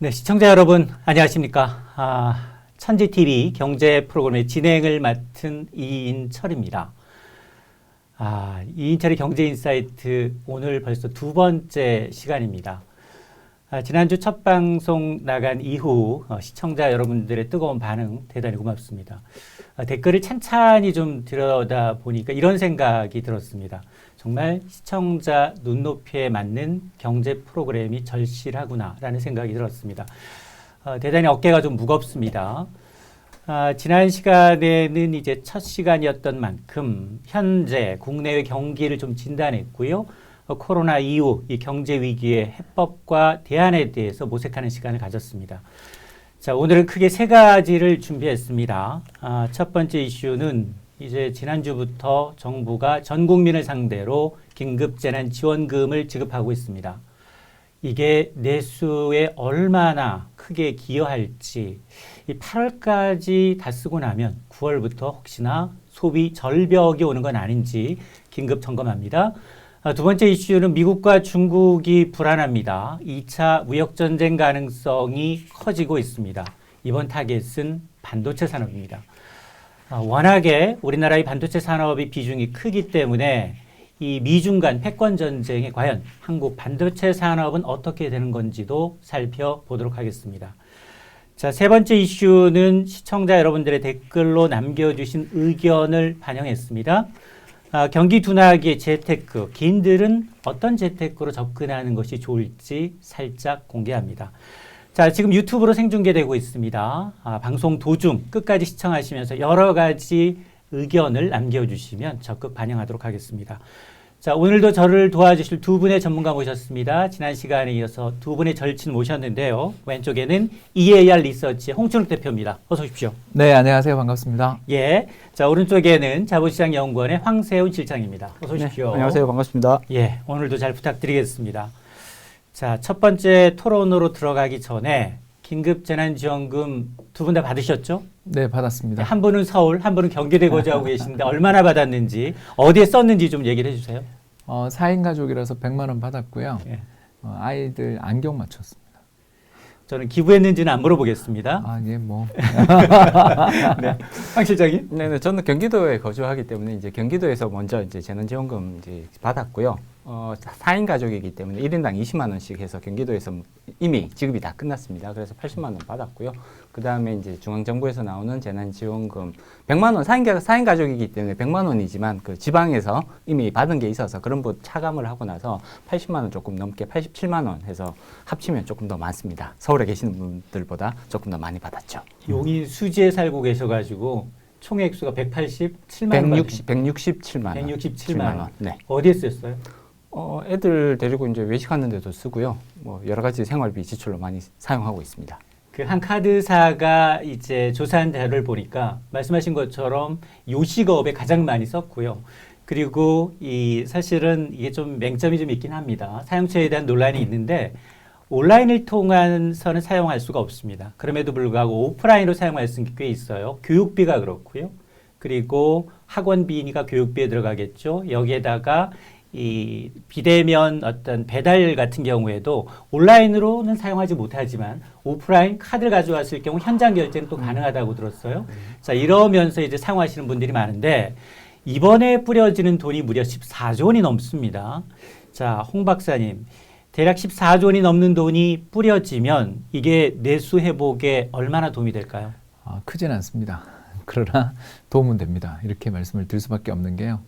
네, 시청자 여러분 안녕하십니까? 천지TV 경제 프로그램의 진행을 맡은 이인철입니다. 이인철의 경제인사이트 오늘 벌써 두 번째 시간입니다. 지난주 첫 방송 나간 이후 시청자 여러분들의 뜨거운 반응 대단히 고맙습니다. 댓글을 찬찬히 좀 들여다보니까 이런 생각이 들었습니다. 정말 시청자 눈높이에 맞는 경제 프로그램이 절실하구나라는 생각이 들었습니다. 대단히 어깨가 좀 무겁습니다. 지난 시간에는 이제 첫 시간이었던 만큼 현재 국내외 경기를 좀 진단했고요. 코로나 이후 이 경제 위기의 해법과 대안에 대해서 모색하는 시간을 가졌습니다. 자, 오늘은 크게 세 가지를 준비했습니다. 첫 번째 이슈는 이제 지난주부터 정부가 전 국민을 상대로 긴급 재난 지원금을 지급하고 있습니다. 이게 내수에 얼마나 크게 기여할지, 이 8월까지 다 쓰고 나면 9월부터 혹시나 소비 절벽이 오는 건 아닌지 긴급 점검합니다. 두 번째 이슈는 미국과 중국이 불안합니다. 2차 무역전쟁 가능성이 커지고 있습니다. 이번 타겟은 반도체 산업입니다. 워낙에 우리나라의 반도체 산업의 비중이 크기 때문에 이 미중 간 패권 전쟁에 과연 한국 반도체 산업은 어떻게 되는 건지도 살펴보도록 하겠습니다. 자, 세 번째 이슈는 시청자 여러분들의 댓글로 남겨주신 의견을 반영했습니다. 경기 둔화기의 재테크, 개인들은 어떤 재테크로 접근하는 것이 좋을지 살짝 공개합니다. 자, 지금 유튜브로 생중계되고 있습니다. 방송 도중 끝까지 시청하시면서 여러 가지 의견을 남겨주시면 적극 반영하도록 하겠습니다. 자, 오늘도 저를 도와주실 두 분의 전문가 모셨습니다. 지난 시간에 이어서 두 분의 절친 모셨는데요. 왼쪽에는 EAR 리서치의 홍춘욱 대표입니다. 어서 오십시오. 네, 안녕하세요. 반갑습니다. 예. 자, 오른쪽에는 자본시장연구원의 황세훈 실장입니다. 어서 오십시오. 네, 안녕하세요. 반갑습니다. 예, 오늘도 잘 부탁드리겠습니다. 자, 첫 번째 토론으로 들어가기 전에 긴급재난지원금 두 분 다 받으셨죠? 네, 받았습니다. 한 분은 서울, 한 분은 경기도에 거주하고 계신데 얼마나 받았는지, 어디에 썼는지 좀 얘기를 해주세요. 4인 가족이라서 100만 원 받았고요. 예. 아이들 안경 맞췄습니다. 저는 기부했는지는 안 물어보겠습니다. 예, 뭐. 네. 황 실장님? 네, 저는 경기도에 거주하기 때문에 이제 경기도에서 먼저 이제 재난지원금 이제 받았고요. 4인 가족이기 때문에 1인당 20만 원씩 해서 경기도에서 이미 지급이 다 끝났습니다. 그래서 80만 원 받았고요. 그 다음에 이제 중앙정부에서 나오는 재난지원금 100만 원, 4인 가족이기 때문에 100만 원이지만 그 지방에서 이미 받은 게 있어서 그런 부 차감을 하고 나서 80만 원 조금 넘게 87만 원 해서 합치면 조금 더 많습니다. 서울에 계시는 분들보다 조금 더 많이 받았죠. 용인 수지에 살고 계셔가지고 총 액수가 187만 원. 167만 원. 167만 원. 네. 어디에 쓰였어요? 애들 데리고 이제 외식하는 데도 쓰고요. 뭐 여러 가지 생활비 지출로 많이 사용하고 있습니다. 그 한 카드사가 이제 조사한 자료를 보니까 말씀하신 것처럼 요식업에 가장 많이 썼고요. 그리고 사실은 이게 좀 맹점이 좀 있긴 합니다. 사용처에 대한 논란이 있는데 온라인을 통해서는 사용할 수가 없습니다. 그럼에도 불구하고 오프라인으로 사용할 수 있는 게 꽤 있어요. 교육비가 그렇고요. 그리고 학원비가 교육비에 들어가겠죠. 여기에다가 이 비대면 어떤 배달 같은 경우에도 온라인으로는 사용하지 못하지만 오프라인 카드를 가져왔을 경우 현장 결제는 또 가능하다고 들었어요. 자, 이러면서 이제 사용하시는 분들이 많은데 이번에 뿌려지는 돈이 무려 14조 원이 넘습니다. 자, 홍 박사님, 대략 14조 원이 넘는 돈이 뿌려지면 이게 내수 회복에 얼마나 도움이 될까요? 크진 않습니다. 그러나 도움은 됩니다. 이렇게 말씀을 드릴 수밖에 없는 게요.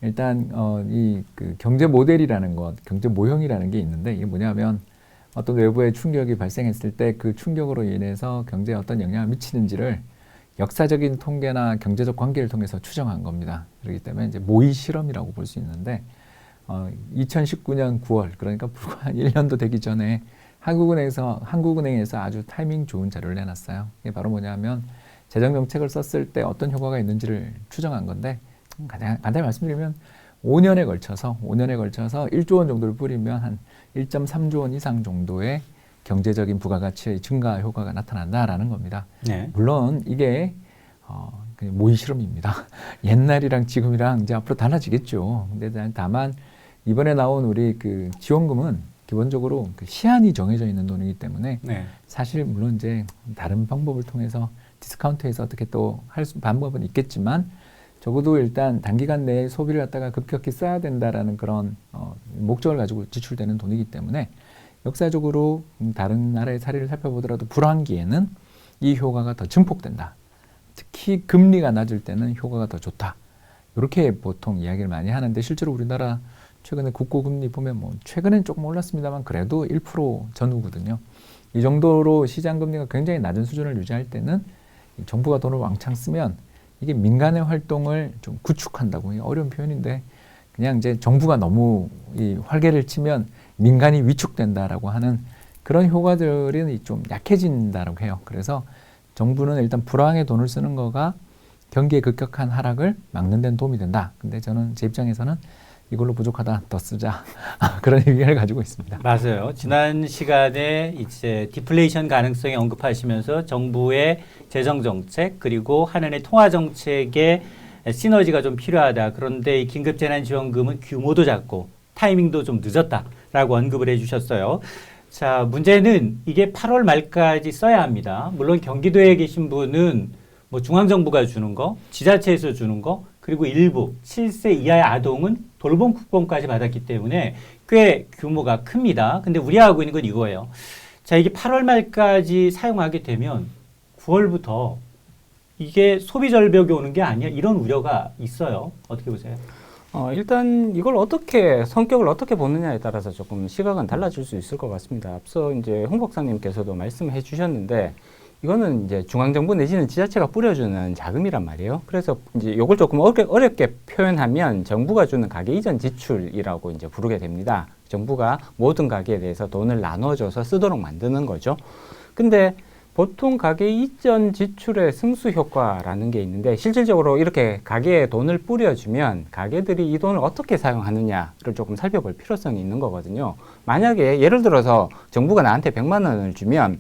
일단 그 경제 모델이라는 것, 경제 모형이라는 게 있는데 이게 뭐냐면 어떤 외부의 충격이 발생했을 때 그 충격으로 인해서 경제에 어떤 영향을 미치는지를 역사적인 통계나 경제적 관계를 통해서 추정한 겁니다. 그렇기 때문에 이제 모의 실험이라고 볼 수 있는데 2019년 9월 그러니까 불과 1년도 되기 전에 한국은행에서 아주 타이밍 좋은 자료를 내놨어요. 이게 바로 뭐냐면 재정 정책을 썼을 때 어떤 효과가 있는지를 추정한 건데 간단히 말씀드리면 5년에 걸쳐서 1조 원 정도를 뿌리면 한 1.3조 원 이상 정도의 경제적인 부가가치의 증가 효과가 나타난다라는 겁니다. 네. 물론 이게 그냥 모의 실험입니다. 옛날이랑 지금이랑 이제 앞으로 달라지겠죠. 근데 다만 이번에 나온 우리 그 지원금은 기본적으로 그 시한이 정해져 있는 돈이기 때문에 네. 사실 물론 이제 다른 방법을 통해서 디스카운트해서 어떻게 또 할 방법은 있겠지만 적어도 일단 단기간 내에 소비를 갖다가 급격히 써야 된다라는 그런 목적을 가지고 지출되는 돈이기 때문에 역사적으로 다른 나라의 사례를 살펴보더라도 불황기에는 이 효과가 더 증폭된다. 특히 금리가 낮을 때는 효과가 더 좋다. 이렇게 보통 이야기를 많이 하는데 실제로 우리나라 최근에 국고금리 보면 뭐 최근엔 조금 올랐습니다만 그래도 1% 전후거든요. 이 정도로 시장금리가 굉장히 낮은 수준을 유지할 때는 정부가 돈을 왕창 쓰면 이게 민간의 활동을 좀 구축한다고, 어려운 표현인데 그냥 이제 정부가 너무 이 활개를 치면 민간이 위축된다라고 하는 그런 효과들은 좀 약해진다라고 해요. 그래서 정부는 일단 불황에 돈을 쓰는 거가 경기의 급격한 하락을 막는 데는 도움이 된다. 근데 저는 제 입장에서는 이걸로 부족하다, 더 쓰자. 그런 의견을 가지고 있습니다. 맞아요. 지난 시간에 이제 디플레이션 가능성이 언급하시면서 정부의 재정 정책 그리고 한은의 통화 정책의 시너지가 좀 필요하다. 그런데 이 긴급 재난 지원금은 규모도 작고 타이밍도 좀 늦었다라고 언급을 해주셨어요. 자, 문제는 이게 8월 말까지 써야 합니다. 물론 경기도에 계신 분은 뭐 중앙정부가 주는 거, 지자체에서 주는 거, 그리고 일부 7세 이하의 아동은 돌봄 쿠폰까지 받았기 때문에 꽤 규모가 큽니다. 근데 우려하고 있는 건 이거예요. 자, 이게 8월 말까지 사용하게 되면 9월부터 이게 소비 절벽이 오는 게 아니야. 이런 우려가 있어요. 어떻게 보세요? 일단 이걸 성격을 어떻게 보느냐에 따라서 조금 시각은 달라질 수 있을 것 같습니다. 앞서 이제 홍 박사님께서도 말씀해 주셨는데 이거는 이제 중앙정부 내지는 지자체가 뿌려주는 자금이란 말이에요. 그래서 이제 요걸 조금 어렵게 표현하면 정부가 주는 가계 이전 지출이라고 이제 부르게 됩니다. 정부가 모든 가계에 대해서 돈을 나눠줘서 쓰도록 만드는 거죠. 근데 보통 가계 이전 지출의 승수 효과라는 게 있는데 실질적으로 이렇게 가계에 돈을 뿌려주면 가계들이 이 돈을 어떻게 사용하느냐를 조금 살펴볼 필요성이 있는 거거든요. 만약에 예를 들어서 정부가 나한테 100만 원을 주면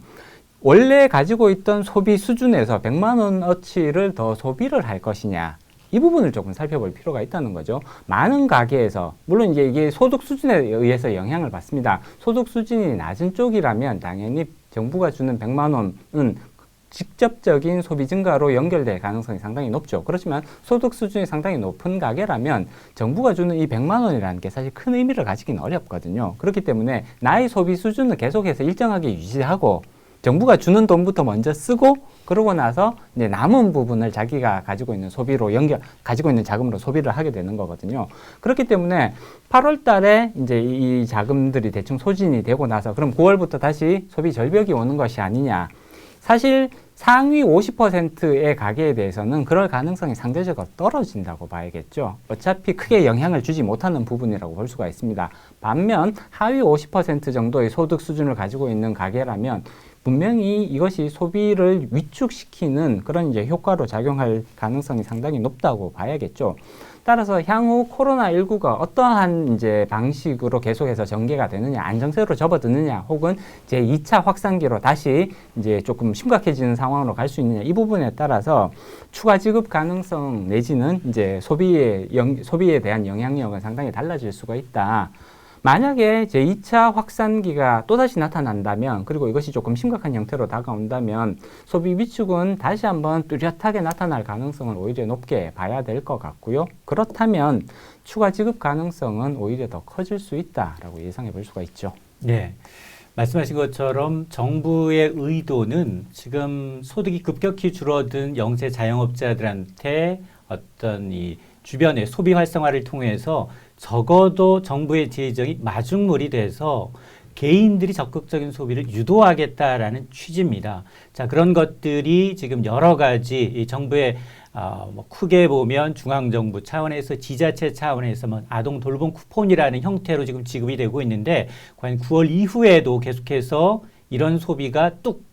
원래 가지고 있던 소비 수준에서 100만 원어치를 더 소비를 할 것이냐, 이 부분을 조금 살펴볼 필요가 있다는 거죠. 많은 가계에서 물론 이게 소득 수준에 의해서 영향을 받습니다. 소득 수준이 낮은 쪽이라면 당연히 정부가 주는 100만 원은 직접적인 소비 증가로 연결될 가능성이 상당히 높죠. 그렇지만 소득 수준이 상당히 높은 가계라면 정부가 주는 이 100만 원이라는 게 사실 큰 의미를 가지기는 어렵거든요. 그렇기 때문에 나의 소비 수준을 계속해서 일정하게 유지하고 정부가 주는 돈부터 먼저 쓰고 그러고 나서 이제 남은 부분을 자기가 가지고 있는 소비로 가지고 있는 자금으로 소비를 하게 되는 거거든요. 그렇기 때문에 8월 달에 이제 이 자금들이 대충 소진이 되고 나서 그럼 9월부터 다시 소비 절벽이 오는 것이 아니냐. 사실 상위 50%의 가계에 대해서는 그럴 가능성이 상대적으로 떨어진다고 봐야겠죠. 어차피 크게 영향을 주지 못하는 부분이라고 볼 수가 있습니다. 반면 하위 50% 정도의 소득 수준을 가지고 있는 가계라면 분명히 이것이 소비를 위축시키는 그런 이제 효과로 작용할 가능성이 상당히 높다고 봐야겠죠. 따라서 향후 코로나19가 어떠한 이제 방식으로 계속해서 전개가 되느냐, 안정세로 접어드느냐, 혹은 제 2차 확산기로 다시 이제 조금 심각해지는 상황으로 갈 수 있느냐, 이 부분에 따라서 추가 지급 가능성 내지는 이제 소비에 대한 영향력은 상당히 달라질 수가 있다. 만약에 제2차 확산기가 또다시 나타난다면, 그리고 이것이 조금 심각한 형태로 다가온다면 소비 위축은 다시 한번 뚜렷하게 나타날 가능성을 오히려 높게 봐야 될 것 같고요. 그렇다면 추가 지급 가능성은 오히려 더 커질 수 있다라고 예상해 볼 수가 있죠. 네. 말씀하신 것처럼 정부의 의도는 지금 소득이 급격히 줄어든 영세 자영업자들한테 어떤 이 주변의 소비 활성화를 통해서 적어도 정부의 재정이 마중물이 돼서 개인들이 적극적인 소비를 유도하겠다라는 취지입니다. 자, 그런 것들이 지금 여러 가지 이 정부의 뭐 크게 보면 중앙정부 차원에서 지자체 차원에서 뭐 아동 돌봄 쿠폰이라는 형태로 지금 지급이 되고 있는데 과연 9월 이후에도 계속해서 이런 소비가 뚝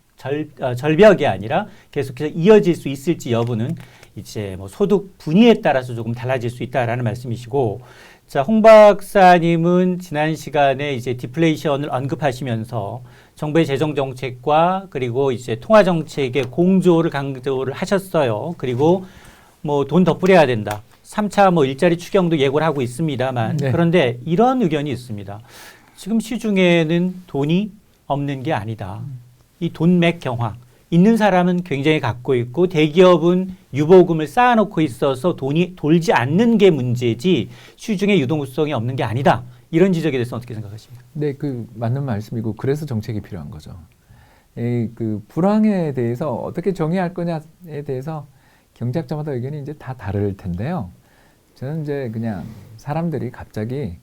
절벽이 아니라 계속해서 이어질 수 있을지 여부는 이제 뭐 소득 분위에 따라서 조금 달라질 수 있다라는 말씀이시고, 자, 홍 박사님은 지난 시간에 이제 디플레이션을 언급하시면서 정부의 재정 정책과 그리고 이제 통화 정책의 공조를 강조를 하셨어요. 그리고 뭐 돈 더 뿌려야 된다. 3차 뭐 일자리 추경도 예고를 하고 있습니다만, 네. 그런데 이런 의견이 있습니다. 지금 시중에는 돈이 없는 게 아니다. 이 돈맥 경화. 있는 사람은 굉장히 갖고 있고 대기업은 유보금을 쌓아놓고 있어서 돈이 돌지 않는 게 문제지 시중에 유동성이 없는 게 아니다. 이런 지적에 대해서 어떻게 생각하십니까? 네, 그 맞는 말씀이고 그래서 정책이 필요한 거죠. 그 불황에 대해서 어떻게 정의할 거냐에 대해서 경제학자마다 의견이 이제 다 다를 텐데요. 저는 이제 그냥 사람들이 갑자기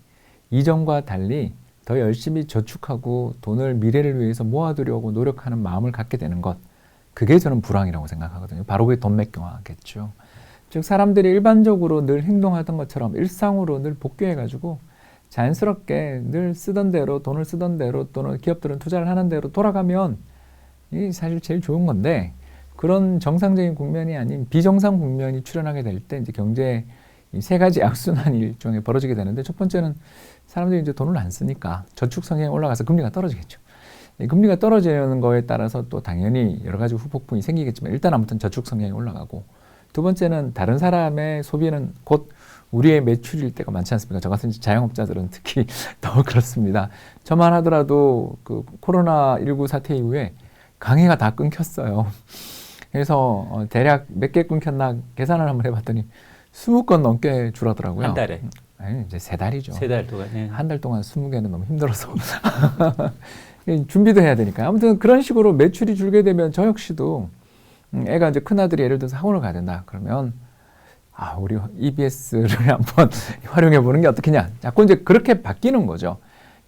이전과 달리 더 열심히 저축하고 돈을 미래를 위해서 모아두려고 노력하는 마음을 갖게 되는 것, 그게 저는 불황이라고 생각하거든요. 바로 그게 돈맥경화겠죠. 즉 사람들이 일반적으로 늘 행동하던 것처럼 일상으로 늘 복귀해가지고 자연스럽게 늘 쓰던 대로 돈을 쓰던 대로 또는 기업들은 투자를 하는 대로 돌아가면 이 사실 제일 좋은 건데, 그런 정상적인 국면이 아닌 비정상 국면이 출현하게 될 때 이제 경제 이 세 가지 악순환이 일종의 벌어지게 되는데, 첫 번째는 사람들이 이제 돈을 안 쓰니까 저축 성향이 올라가서 금리가 떨어지겠죠. 이 금리가 떨어지는 거에 따라서 또 당연히 여러 가지 후폭풍이 생기겠지만 일단 아무튼 저축 성향이 올라가고, 두 번째는 다른 사람의 소비는 곧 우리의 매출일 때가 많지 않습니까? 저 같은 자영업자들은 특히 더 그렇습니다. 저만 하더라도 그 코로나19 사태 이후에 강의가 다 끊겼어요. 그래서 대략 몇 개 끊겼나 계산을 한번 해봤더니 20건 넘게 줄어들더라고요. 한 달에? 아니, 이제 3달이죠. 3달 동안. 네. 한 달 동안 20개는 너무 힘들어서 준비도 해야 되니까. 아무튼 그런 식으로 매출이 줄게 되면 저 역시도 애가 이제 큰아들이 예를 들어서 학원을 가야 된다. 그러면 우리 EBS를 한번 활용해 보는 게 어떻겠냐. 자꾸 이제 그렇게 바뀌는 거죠.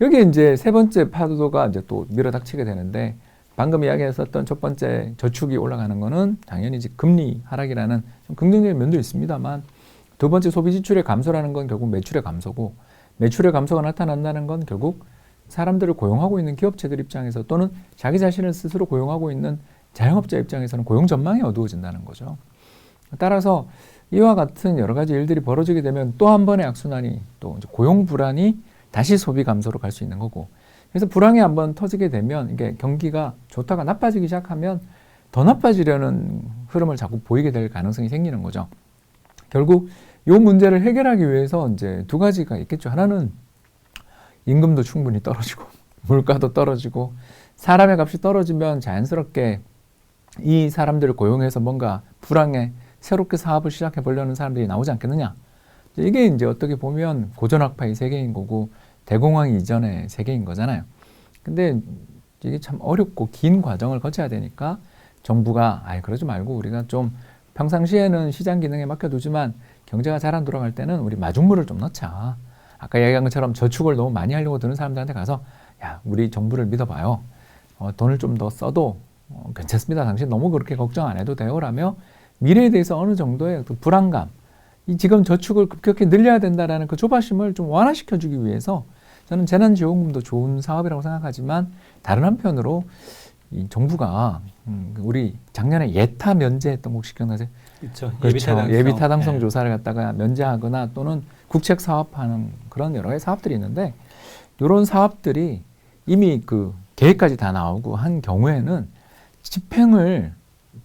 여기 이제 세 번째 파도가 이제 또 밀어닥치게 되는데, 방금 이야기했었던 첫 번째 저축이 올라가는 거는 당연히 이제 금리 하락이라는 좀 긍정적인 면도 있습니다만, 두 번째 소비 지출의 감소라는 건 결국 매출의 감소고, 매출의 감소가 나타난다는 건 결국 사람들을 고용하고 있는 기업체들 입장에서 또는 자기 자신을 스스로 고용하고 있는 자영업자 입장에서는 고용 전망이 어두워진다는 거죠. 따라서 이와 같은 여러 가지 일들이 벌어지게 되면 또 한 번의 악순환이, 또 이제 고용 불안이 다시 소비 감소로 갈 수 있는 거고, 그래서 불황이 한번 터지게 되면 이게 경기가 좋다가 나빠지기 시작하면 더 나빠지려는 흐름을 자꾸 보이게 될 가능성이 생기는 거죠. 결국 이 문제를 해결하기 위해서 이제 두 가지가 있겠죠. 하나는 임금도 충분히 떨어지고 물가도 떨어지고, 사람의 값이 떨어지면 자연스럽게 이 사람들을 고용해서 뭔가 불황에 새롭게 사업을 시작해 보려는 사람들이 나오지 않겠느냐. 이게 이제 어떻게 보면 고전학파의 세계인 거고 대공황 이전의 세계인 거잖아요. 근데 이게 참 어렵고 긴 과정을 거쳐야 되니까 정부가 그러지 말고 우리가 좀 평상시에는 시장 기능에 맡겨두지만 경제가 잘 안 돌아갈 때는 우리 마중물을 좀 넣자. 아까 얘기한 것처럼 저축을 너무 많이 하려고 드는 사람들한테 가서 우리 정부를 믿어봐요. 돈을 좀 더 써도 괜찮습니다. 당신 너무 그렇게 걱정 안 해도 돼요. 라며 미래에 대해서 어느 정도의 그 불안감, 이 지금 저축을 급격히 늘려야 된다라는 그 조바심을 좀 완화시켜주기 위해서 저는 재난지원금도 좋은 사업이라고 생각하지만, 다른 한편으로 이 정부가 우리 작년에 예타 면제했던 거 혹시 기억나세요? 그렇죠. 예비타당성 네. 조사를 갖다가 면제하거나 또는 국책 사업하는 그런 여러 가지 사업들이 있는데, 이런 사업들이 이미 그 계획까지 다 나오고 한 경우에는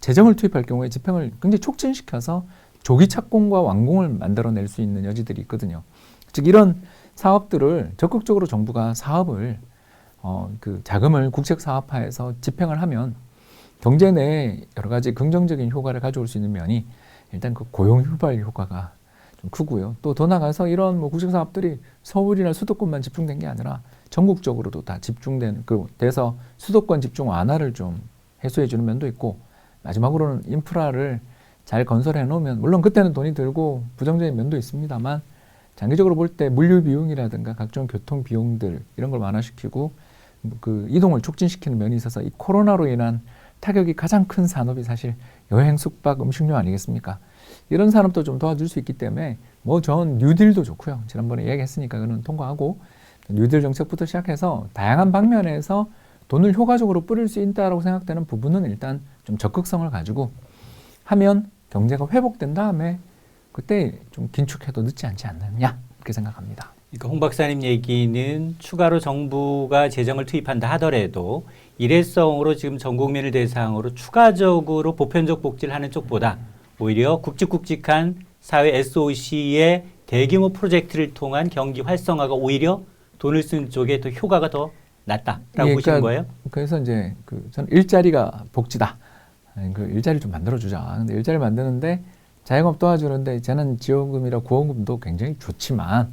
재정을 투입할 경우에 집행을 굉장히 촉진시켜서 조기 착공과 완공을 만들어낼 수 있는 여지들이 있거든요. 즉 이런 사업들을 적극적으로 정부가 사업을 그 자금을 국책 사업화해서 집행을 하면 경제 내에 여러 가지 긍정적인 효과를 가져올 수 있는 면이, 일단 그 고용 유발 효과가 좀 크고요. 또 더 나가서 이런 국책 사업들이 서울이나 수도권만 집중된 게 아니라 전국적으로도 다 집중된 돼서 수도권 집중 완화를 좀 해소해 주는 면도 있고, 마지막으로는 인프라를 잘 건설해 놓으면, 물론 그때는 돈이 들고 부정적인 면도 있습니다만, 장기적으로 볼 때 물류 비용이라든가 각종 교통 비용들 이런 걸 완화시키고 그 이동을 촉진시키는 면이 있어서 이 코로나로 인한 타격이 가장 큰 산업이 사실 여행, 숙박, 음식료 아니겠습니까? 이런 산업도 좀 도와줄 수 있기 때문에 전 뉴딜도 좋고요. 지난번에 이야기했으니까 그는 통과하고, 뉴딜 정책부터 시작해서 다양한 방면에서 돈을 효과적으로 뿌릴 수 있다고 생각되는 부분은 일단 좀 적극성을 가지고 하면 경제가 회복된 다음에 그때 좀 긴축해도 늦지 않지 않느냐, 이렇게 생각합니다. 그러니까 홍 박사님 얘기는 추가로 정부가 재정을 투입한다 하더라도 일회성으로 지금 전 국민을 대상으로 추가적으로 보편적 복지를 하는 쪽보다 오히려 굵직굵직한 사회 SOC의 대규모 프로젝트를 통한 경기 활성화가 오히려 돈을 쓴 쪽에 더 효과가 더 낫다라고 예, 보시는 그러니까 거예요? 그래서 이제 저는 일자리가 복지다. 그 일자리 좀 만들어주자. 근데 일자리 만드는데 자영업 도와주는데 재난지원금이나 구원금도 굉장히 좋지만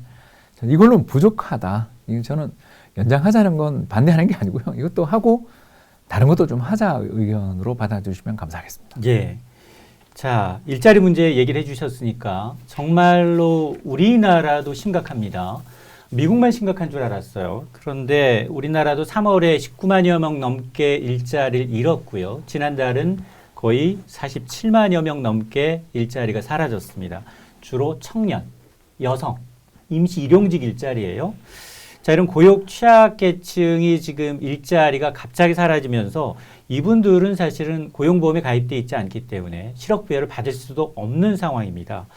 이걸로는 부족하다. 이거 저는 연장하자는 건 반대하는 게 아니고요. 이것도 하고 다른 것도 좀 하자 의견으로 받아주시면 감사하겠습니다. 예. 자, 일자리 문제 얘기를 해주셨으니까 정말로 우리나라도 심각합니다. 미국만 심각한 줄 알았어요. 그런데 우리나라도 3월에 19만여 명 넘게 일자리를 잃었고요. 지난달은 거의 47만여 명 넘게 일자리가 사라졌습니다. 주로 청년, 여성, 임시 일용직 일자리예요. 자, 이런 고용 취약계층이 지금 일자리가 갑자기 사라지면서 이분들은 사실은 고용보험에 가입돼 있지 않기 때문에 실업부여를 받을 수도 없는 상황입니다.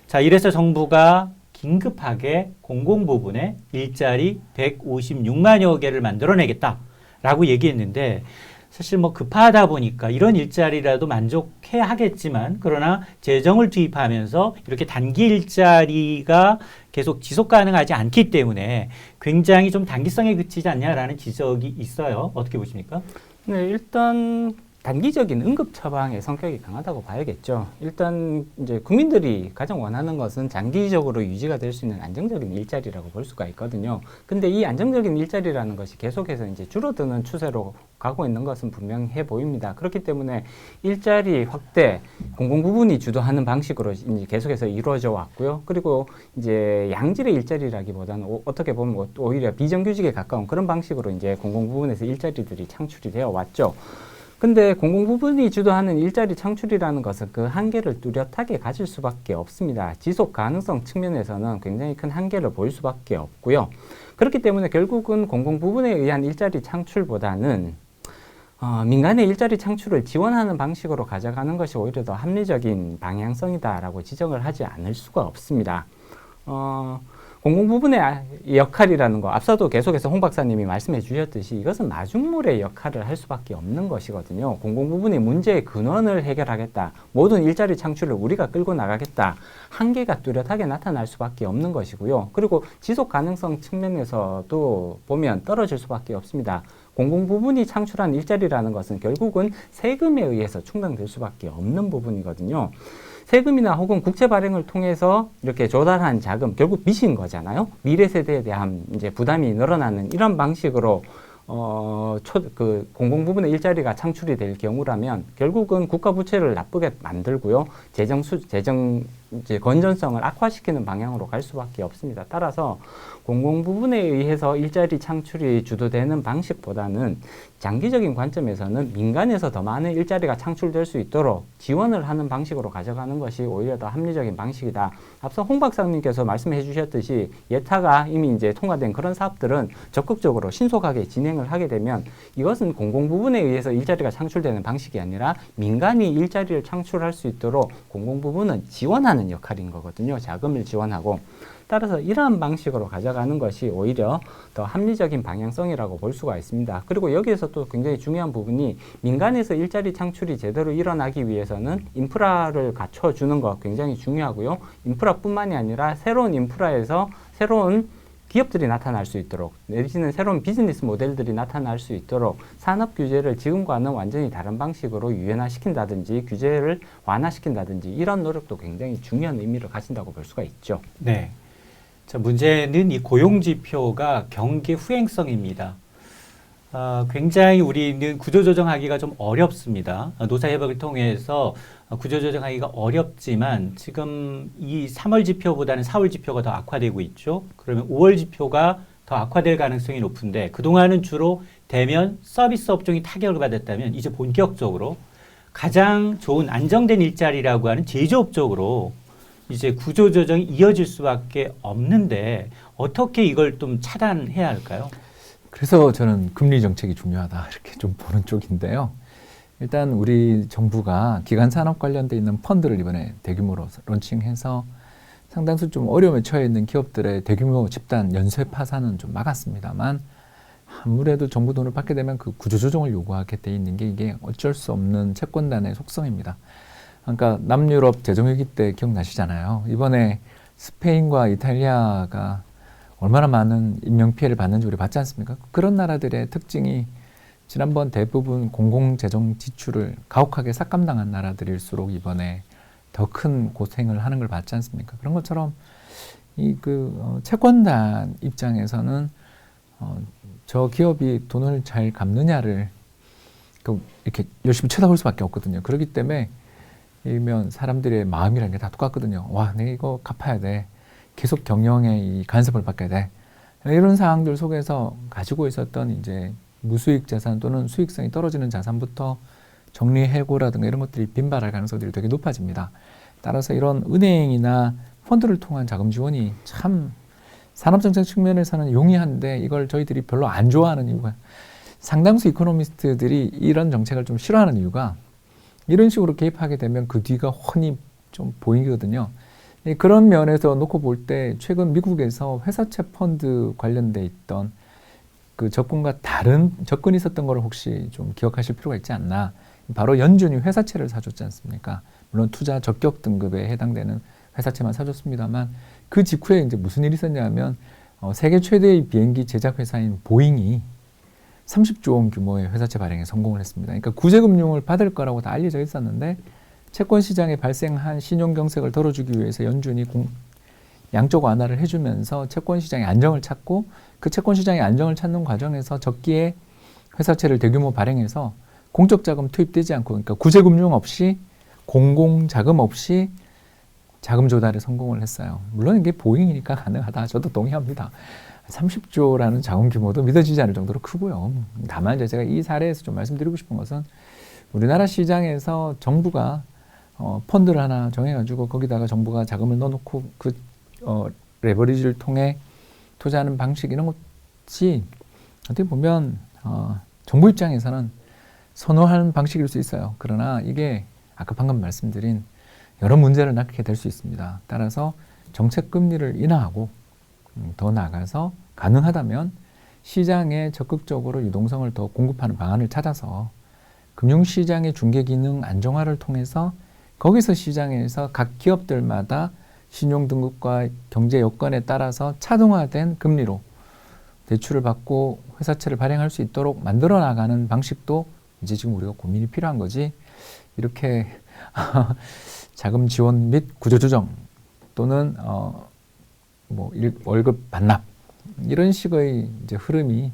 자, 이래서 정부가 긴급하게 공공부문에 일자리 156만여 개를 만들어내겠다라고 얘기했는데 사실 뭐 급하다 보니까 이런 일자리라도 만족해야 하겠지만 그러나 재정을 투입하면서 이렇게 단기 일자리가 계속 지속 가능하지 않기 때문에 굉장히 좀 단기성에 그치지 않냐라는 지적이 있어요. 어떻게 보십니까? 네, 일단 단기적인 응급 처방의 성격이 강하다고 봐야겠죠. 일단 이제 국민들이 가장 원하는 것은 장기적으로 유지가 될 수 있는 안정적인 일자리라고 볼 수가 있거든요. 근데 이 안정적인 일자리라는 것이 계속해서 이제 줄어드는 추세로 가고 있는 것은 분명해 보입니다. 그렇기 때문에 일자리 확대, 공공부문이 주도하는 방식으로 이제 계속해서 이루어져 왔고요. 그리고 이제 양질의 일자리라기보다는 어떻게 보면 오히려 비정규직에 가까운 그런 방식으로 이제 공공부문에서 일자리들이 창출이 되어 왔죠. 근데 공공부문이 주도하는 일자리 창출이라는 것은 그 한계를 뚜렷하게 가질 수밖에 없습니다. 지속 가능성 측면에서는 굉장히 큰 한계를 보일 수밖에 없고요. 그렇기 때문에 결국은 공공부문에 의한 일자리 창출보다는 민간의 일자리 창출을 지원하는 방식으로 가져가는 것이 오히려 더 합리적인 방향성이다라고 지적을 하지 않을 수가 없습니다. 공공부문의 역할이라는 거 앞서도 계속해서 홍 박사님이 말씀해 주셨듯이 이것은 마중물의 역할을 할 수밖에 없는 것이거든요. 공공부문의 문제의 근원을 해결하겠다. 모든 일자리 창출을 우리가 끌고 나가겠다. 한계가 뚜렷하게 나타날 수밖에 없는 것이고요. 그리고 지속 가능성 측면에서도 보면 떨어질 수밖에 없습니다. 공공부문이 창출한 일자리라는 것은 결국은 세금에 의해서 충당될 수밖에 없는 부분이거든요. 세금이나 혹은 국채 발행을 통해서 이렇게 조달한 자금, 결국 빚인 거잖아요. 미래 세대에 대한 이제 부담이 늘어나는 이런 방식으로 공공부문의 일자리가 창출이 될 경우라면 결국은 국가 부채를 나쁘게 만들고요. 재정 이제 건전성을 악화시키는 방향으로 갈 수밖에 없습니다. 따라서 공공부문에 의해서 일자리 창출이 주도되는 방식보다는 장기적인 관점에서는 민간에서 더 많은 일자리가 창출될 수 있도록 지원을 하는 방식으로 가져가는 것이 오히려 더 합리적인 방식이다. 앞서 홍 박사님께서 말씀해 주셨듯이 예타가 이미 이제 통과된 그런 사업들은 적극적으로 신속하게 진행을 하게 되면 이것은 공공부문에 의해서 일자리가 창출되는 방식이 아니라 민간이 일자리를 창출할 수 있도록 공공부문은 지원하는 역할인 거거든요. 자금을 지원하고. 따라서 이러한 방식으로 가져가는 것이 오히려 더 합리적인 방향성이라고 볼 수가 있습니다. 그리고 여기에서 또 굉장히 중요한 부분이 민간에서 일자리 창출이 제대로 일어나기 위해서는 인프라를 갖춰주는 것 굉장히 중요하고요. 인프라뿐만이 아니라 새로운 인프라에서 새로운 기업들이 나타날 수 있도록 내지는 새로운 비즈니스 모델들이 나타날 수 있도록 산업 규제를 지금과는 완전히 다른 방식으로 유연화시킨다든지 규제를 완화시킨다든지 이런 노력도 굉장히 중요한 의미를 가진다고 볼 수가 있죠. 네. 자, 문제는 이 고용지표가 경기 후행성입니다. 굉장히 우리는 구조조정하기가 좀 어렵습니다. 노사협약을 통해서 구조조정하기가 어렵지만 지금 이 3월 지표보다는 4월 지표가 더 악화되고 있죠. 그러면 5월 지표가 더 악화될 가능성이 높은데 그동안은 주로 대면 서비스 업종이 타격을 받았다면 이제 본격적으로 가장 좋은 안정된 일자리라고 하는 제조업 쪽으로 이제 구조조정이 이어질 수밖에 없는데 어떻게 이걸 좀 차단해야 할까요? 그래서 저는 금리 정책이 중요하다 이렇게 좀 보는 쪽인데요. 일단 우리 정부가 기간 산업 관련돼 있는 펀드를 이번에 대규모로 론칭해서 상당수 좀 어려움에 처해 있는 기업들의 대규모 집단 연쇄 파산은 좀 막았습니다만 아무래도 정부 돈을 받게 되면 그 구조조정을 요구하게 돼 있는 게 이게 어쩔 수 없는 채권단의 속성입니다. 그러니까 남유럽 재정위기 때 기억나시잖아요. 이번에 스페인과 이탈리아가 얼마나 많은 인명피해를 받는지 우리 봤지 않습니까? 그런 나라들의 특징이 지난번 대부분 공공재정 지출을 가혹하게 삭감당한 나라들일수록 이번에 더 큰 고생을 하는 걸 봤지 않습니까? 그런 것처럼 채권단 입장에서는 저 기업이 돈을 잘 갚느냐를 이렇게 열심히 쳐다볼 수밖에 없거든요. 그렇기 때문에 이면 사람들의 마음이라는 게 다 똑같거든요. 와, 내가 이거 갚아야 돼. 계속 경영에 이 간섭을 받게 돼. 이런 상황들 속에서 가지고 있었던 이제 무수익 자산 또는 수익성이 떨어지는 자산부터 정리해고라든가 이런 것들이 빈발할 가능성들이 되게 높아집니다. 따라서 이런 은행이나 펀드를 통한 자금 지원이 참 산업정책 측면에서는 용이한데 이걸 저희들이 별로 안 좋아하는 이유가 상당수 이코노미스트들이 이런 정책을 좀 싫어하는 이유가 이런 식으로 개입하게 되면 그 뒤가 훤히 좀 보이거든요. 그런 면에서 놓고 볼 때 최근 미국에서 회사채 펀드 관련돼 있던 그 접근과 다른 접근이 있었던 걸 혹시 좀 기억하실 필요가 있지 않나. 바로 연준이 회사채를 사줬지 않습니까? 물론 투자 적격 등급에 해당되는 회사채만 사줬습니다만 그 직후에 이제 무슨 일이 있었냐면 세계 최대의 비행기 제작 회사인 보잉이 30조 원 규모의 회사채 발행에 성공을 했습니다. 그러니까 구제금융을 받을 거라고 다 알려져 있었는데 채권 시장에 발생한 신용 경색을 덜어주기 위해서 연준이 양적 완화를 해주면서 채권 시장의 안정을 찾고 그 채권 시장의 안정을 찾는 과정에서 적기에 회사채를 대규모 발행해서 공적 자금 투입되지 않고 그러니까 구제금융 없이 공공자금 없이 자금 조달에 성공을 했어요. 물론 이게 보잉이니까 가능하다. 저도 동의합니다. 30조라는 자금 규모도 믿어지지 않을 정도로 크고요. 다만 제가 이 사례에서 좀 말씀드리고 싶은 것은 우리나라 시장에서 정부가 펀드를 하나 정해가지고 거기다가 정부가 자금을 넣어놓고 레버리지를 통해 투자하는 방식 이런 것이 어떻게 보면 정부 입장에서는 선호하는 방식일 수 있어요. 그러나 이게 아까 방금 말씀드린 여러 문제를 낳게 될 수 있습니다. 따라서 정책 금리를 인하하고 더 나아가서 가능하다면 시장에 적극적으로 유동성을 더 공급하는 방안을 찾아서 금융시장의 중개 기능 안정화를 통해서 거기서 시장에서 각 기업들마다 신용등급과 경제 여건에 따라서 차등화된 금리로 대출을 받고 회사채를 발행할 수 있도록 만들어 나가는 방식도 이제 지금 우리가 고민이 필요한 거지. 이렇게 자금 지원 및 구조조정 또는 월급 반납 이런 식의 이제 흐름이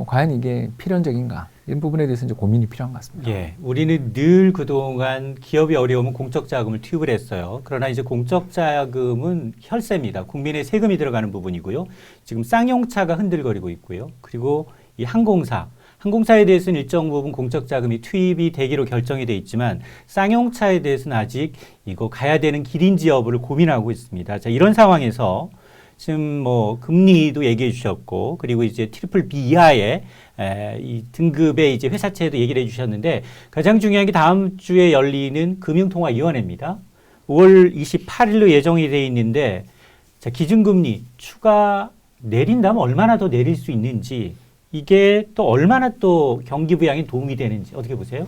과연 이게 필연적인가 이런 부분에 대해서 이제 고민이 필요한 것 같습니다. 예, 우리는 늘 그동안 기업이 어려우면 공적 자금을 투입을 했어요. 그러나 이제 공적 자금은 혈세입니다. 국민의 세금이 들어가는 부분이고요. 지금 쌍용차가 흔들거리고 있고요. 그리고 이 항공사에 대해서는 일정 부분 공적 자금이 투입이 되기로 결정이 돼 있지만 쌍용차에 대해서는 아직 이거 가야 되는 길인지 여부를 고민하고 있습니다. 자, 이런 상황에서 지금 금리도 얘기해 주셨고 그리고 이제 트리플 B 이하의 이 등급의 이제 회사채도 얘기를 해 주셨는데 가장 중요한 게 다음 주에 열리는 금융통화위원회입니다. 5월 28일로 예정이 돼 있는데 자, 기준금리 추가 내린다면 얼마나 더 내릴 수 있는지 이게 또 얼마나 또 경기 부양에 도움이 되는지 어떻게 보세요?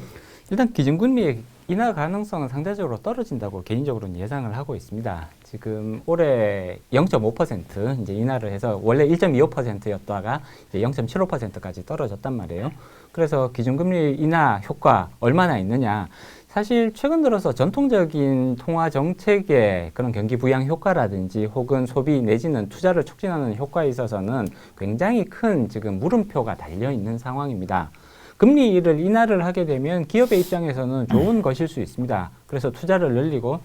일단 기준금리의 인하 가능성은 상대적으로 떨어진다고 개인적으로는 예상을 하고 있습니다. 지금 올해 0.5% 이제 인하를 해서 원래 1.25%였다가 이제 0.75%까지 떨어졌단 말이에요. 그래서 기준금리 인하 효과 얼마나 있느냐? 사실 최근 들어서 전통적인 통화 정책의 그런 경기 부양 효과라든지 혹은 소비 내지는 투자를 촉진하는 효과에 있어서는 굉장히 큰 지금 물음표가 달려 있는 상황입니다. 금리를 인하를 하게 되면 기업의 입장에서는 좋은 것일 수 있습니다. 그래서 투자를 늘리고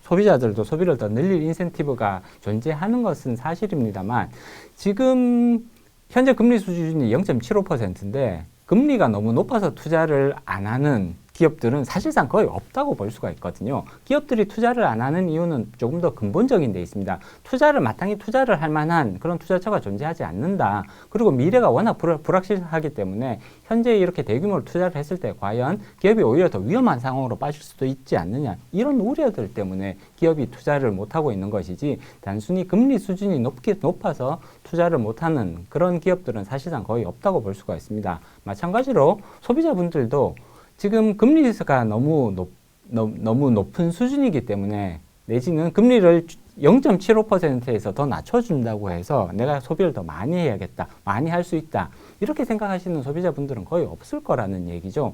소비자들도 소비를 더 늘릴 인센티브가 존재하는 것은 사실입니다만 지금 현재 금리 수준이 0.75%인데 금리가 너무 높아서 투자를 안 하는 기업들은 사실상 거의 없다고 볼 수가 있거든요. 기업들이 투자를 안 하는 이유는 조금 더 근본적인 데 있습니다. 마땅히 투자를 할 만한 그런 투자처가 존재하지 않는다. 그리고 미래가 워낙 불확실하기 때문에 현재 이렇게 대규모로 투자를 했을 때 과연 기업이 오히려 더 위험한 상황으로 빠질 수도 있지 않느냐. 이런 우려들 때문에 기업이 투자를 못하고 있는 것이지 단순히 금리 수준이 높아서 투자를 못하는 그런 기업들은 사실상 거의 없다고 볼 수가 있습니다. 마찬가지로 소비자분들도 지금 금리가 너무 높은 수준이기 때문에 내지는 금리를 0.75%에서 더 낮춰준다고 해서 내가 소비를 더 많이 해야겠다, 많이 할 수 있다, 이렇게 생각하시는 소비자분들은 거의 없을 거라는 얘기죠.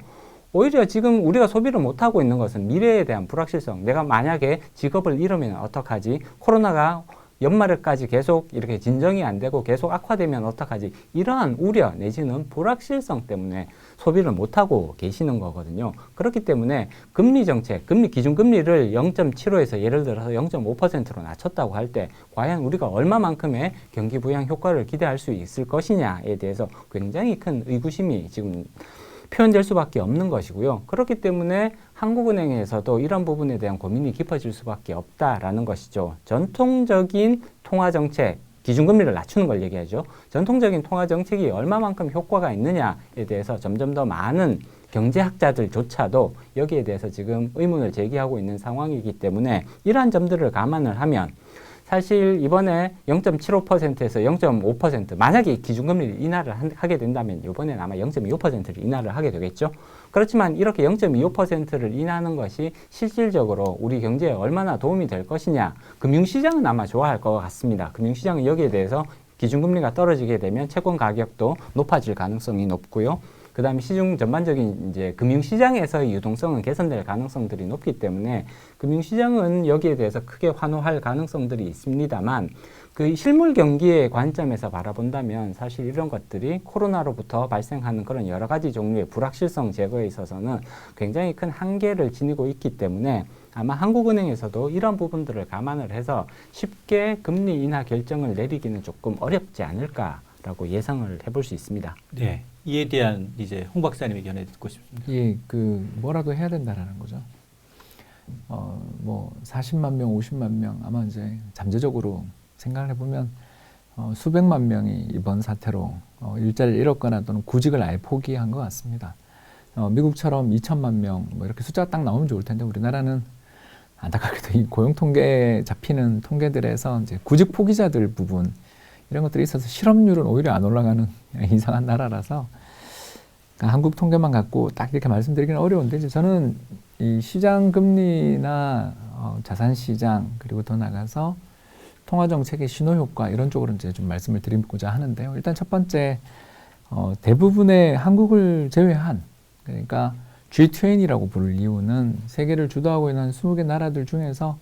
오히려 지금 우리가 소비를 못하고 있는 것은 미래에 대한 불확실성, 내가 만약에 직업을 잃으면 어떡하지, 코로나가 연말까지 계속 이렇게 진정이 안 되고 계속 악화되면 어떡하지, 이러한 우려 내지는 불확실성 때문에 소비를 못하고 계시는 거거든요. 그렇기 때문에 금리 정책, 기준금리를 0.75에서 예를 들어서 0.5%로 낮췄다고 할 때 과연 우리가 얼마만큼의 경기 부양 효과를 기대할 수 있을 것이냐에 대해서 굉장히 큰 의구심이 지금 표현될 수밖에 없는 것이고요. 그렇기 때문에 한국은행에서도 이런 부분에 대한 고민이 깊어질 수밖에 없다라는 것이죠. 전통적인 통화정책, 기준금리를 낮추는 걸 얘기하죠. 전통적인 통화정책이 얼마만큼 효과가 있느냐에 대해서 점점 더 많은 경제학자들조차도 여기에 대해서 지금 의문을 제기하고 있는 상황이기 때문에 이러한 점들을 감안을 하면 사실 이번에 0.75%에서 0.5% 만약에 기준금리를 인하를 하게 된다면 이번에는 아마 0.25%를 인하를 하게 되겠죠. 그렇지만 이렇게 0.25%를 인하하는 것이 실질적으로 우리 경제에 얼마나 도움이 될 것이냐, 금융시장은 아마 좋아할 것 같습니다. 금융시장은 여기에 대해서 기준금리가 떨어지게 되면 채권 가격도 높아질 가능성이 높고요. 그 다음에 시중 전반적인 이제 금융시장에서의 유동성은 개선될 가능성들이 높기 때문에 금융시장은 여기에 대해서 크게 환호할 가능성들이 있습니다만 그 실물 경기의 관점에서 바라본다면 사실 이런 것들이 코로나로부터 발생하는 그런 여러 가지 종류의 불확실성 제거에 있어서는 굉장히 큰 한계를 지니고 있기 때문에 아마 한국은행에서도 이런 부분들을 감안을 해서 쉽게 금리 인하 결정을 내리기는 조금 어렵지 않을까라고 예상을 해볼 수 있습니다. 네. 이에 대한 이제 홍 박사님의 견해 듣고 싶습니다. 예, 뭐라도 해야 된다라는 거죠. 40만 명, 50만 명 아마 이제 잠재적으로 생각을 해보면 수백만 명이 이번 사태로 일자리를 잃었거나 또는 구직을 아예 포기한 것 같습니다. 미국처럼 2천만 명 이렇게 숫자가 딱 나오면 좋을 텐데 우리나라는 안타깝게도 이 고용 통계에 잡히는 통계들에서 이제 구직 포기자들 부분 이런 것들이 있어서 실업률은 오히려 안 올라가는 이상한 나라라서 그러니까 한국 통계만 갖고 딱 이렇게 말씀드리기는 어려운데 이제 저는 이 시장 금리나 자산 시장 그리고 더 나가서 통화 정책의 신호 효과 이런 쪽으로 이제 좀 말씀을 드리고자 하는데요. 일단 첫 번째 대부분의 한국을 제외한 그러니까 G20이라고 부를 이유는 세계를 주도하고 있는 20개 나라들 중에서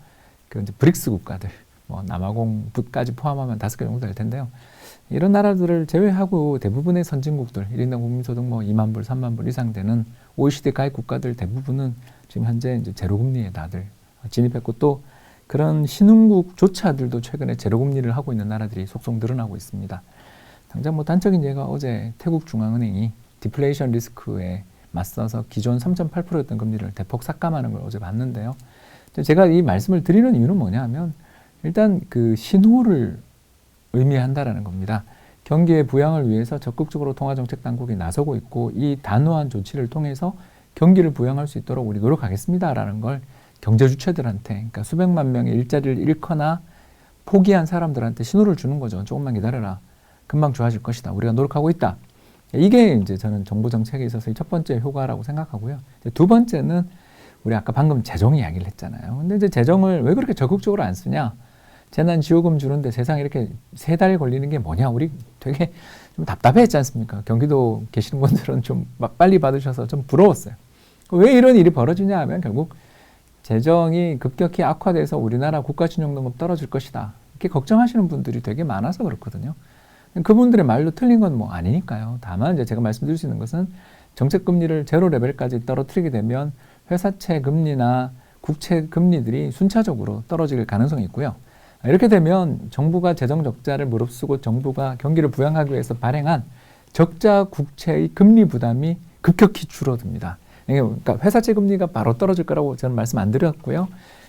그 이제 브릭스 국가들 남아공까지 포함하면 5개 정도 될 텐데요. 이런 나라들을 제외하고 대부분의 선진국들 1인당 국민소득 2만 불, 3만 불 이상 되는 OECD 가입 국가들 대부분은 지금 현재 이제 제로금리에 다들 진입했고 또 그런 신흥국조차들도 최근에 제로금리를 하고 있는 나라들이 속속 늘어나고 있습니다. 당장 단적인 예가 어제 태국 중앙은행이 디플레이션 리스크에 맞서서 기존 3.8%였던 금리를 대폭 삭감하는 걸 어제 봤는데요. 제가 이 말씀을 드리는 이유는 뭐냐면 일단 그 신호를 의미한다라는 겁니다. 경기의 부양을 위해서 적극적으로 통화정책 당국이 나서고 있고 이 단호한 조치를 통해서 경기를 부양할 수 있도록 우리 노력하겠습니다라는 걸 경제 주체들한테 그러니까 수백만 명의 일자리를 잃거나 포기한 사람들한테 신호를 주는 거죠. 조금만 기다려라. 금방 좋아질 것이다. 우리가 노력하고 있다. 이게 이제 저는 정부 정책에 있어서 첫 번째 효과라고 생각하고요. 두 번째는 우리 아까 방금 재정 이야기를 했잖아요. 근데 이제 재정을 왜 그렇게 적극적으로 안 쓰냐? 재난지원금 주는데 세상에 이렇게 3달 걸리는 게 뭐냐? 우리 되게 좀 답답했지 않습니까? 경기도 계시는 분들은 좀 빨리 받으셔서 좀 부러웠어요. 왜 이런 일이 벌어지냐 하면 결국 재정이 급격히 악화돼서 우리나라 국가신용등급 떨어질 것이다. 이렇게 걱정하시는 분들이 되게 많아서 그렇거든요. 그분들의 말도 틀린 건 아니니까요. 다만 이제 제가 말씀드릴 수 있는 것은 정책 금리를 제로 레벨까지 떨어뜨리게 되면 회사채 금리나 국채 금리들이 순차적으로 떨어질 가능성이 있고요. 이렇게 되면 정부가 재정 적자를 무릅쓰고 정부가 경기를 부양하기 위해서 발행한 적자 국채의 금리 부담이 급격히 줄어듭니다. 그러니까 회사채 금리가 바로 떨어질 거라고 저는 말씀 안 드렸고요.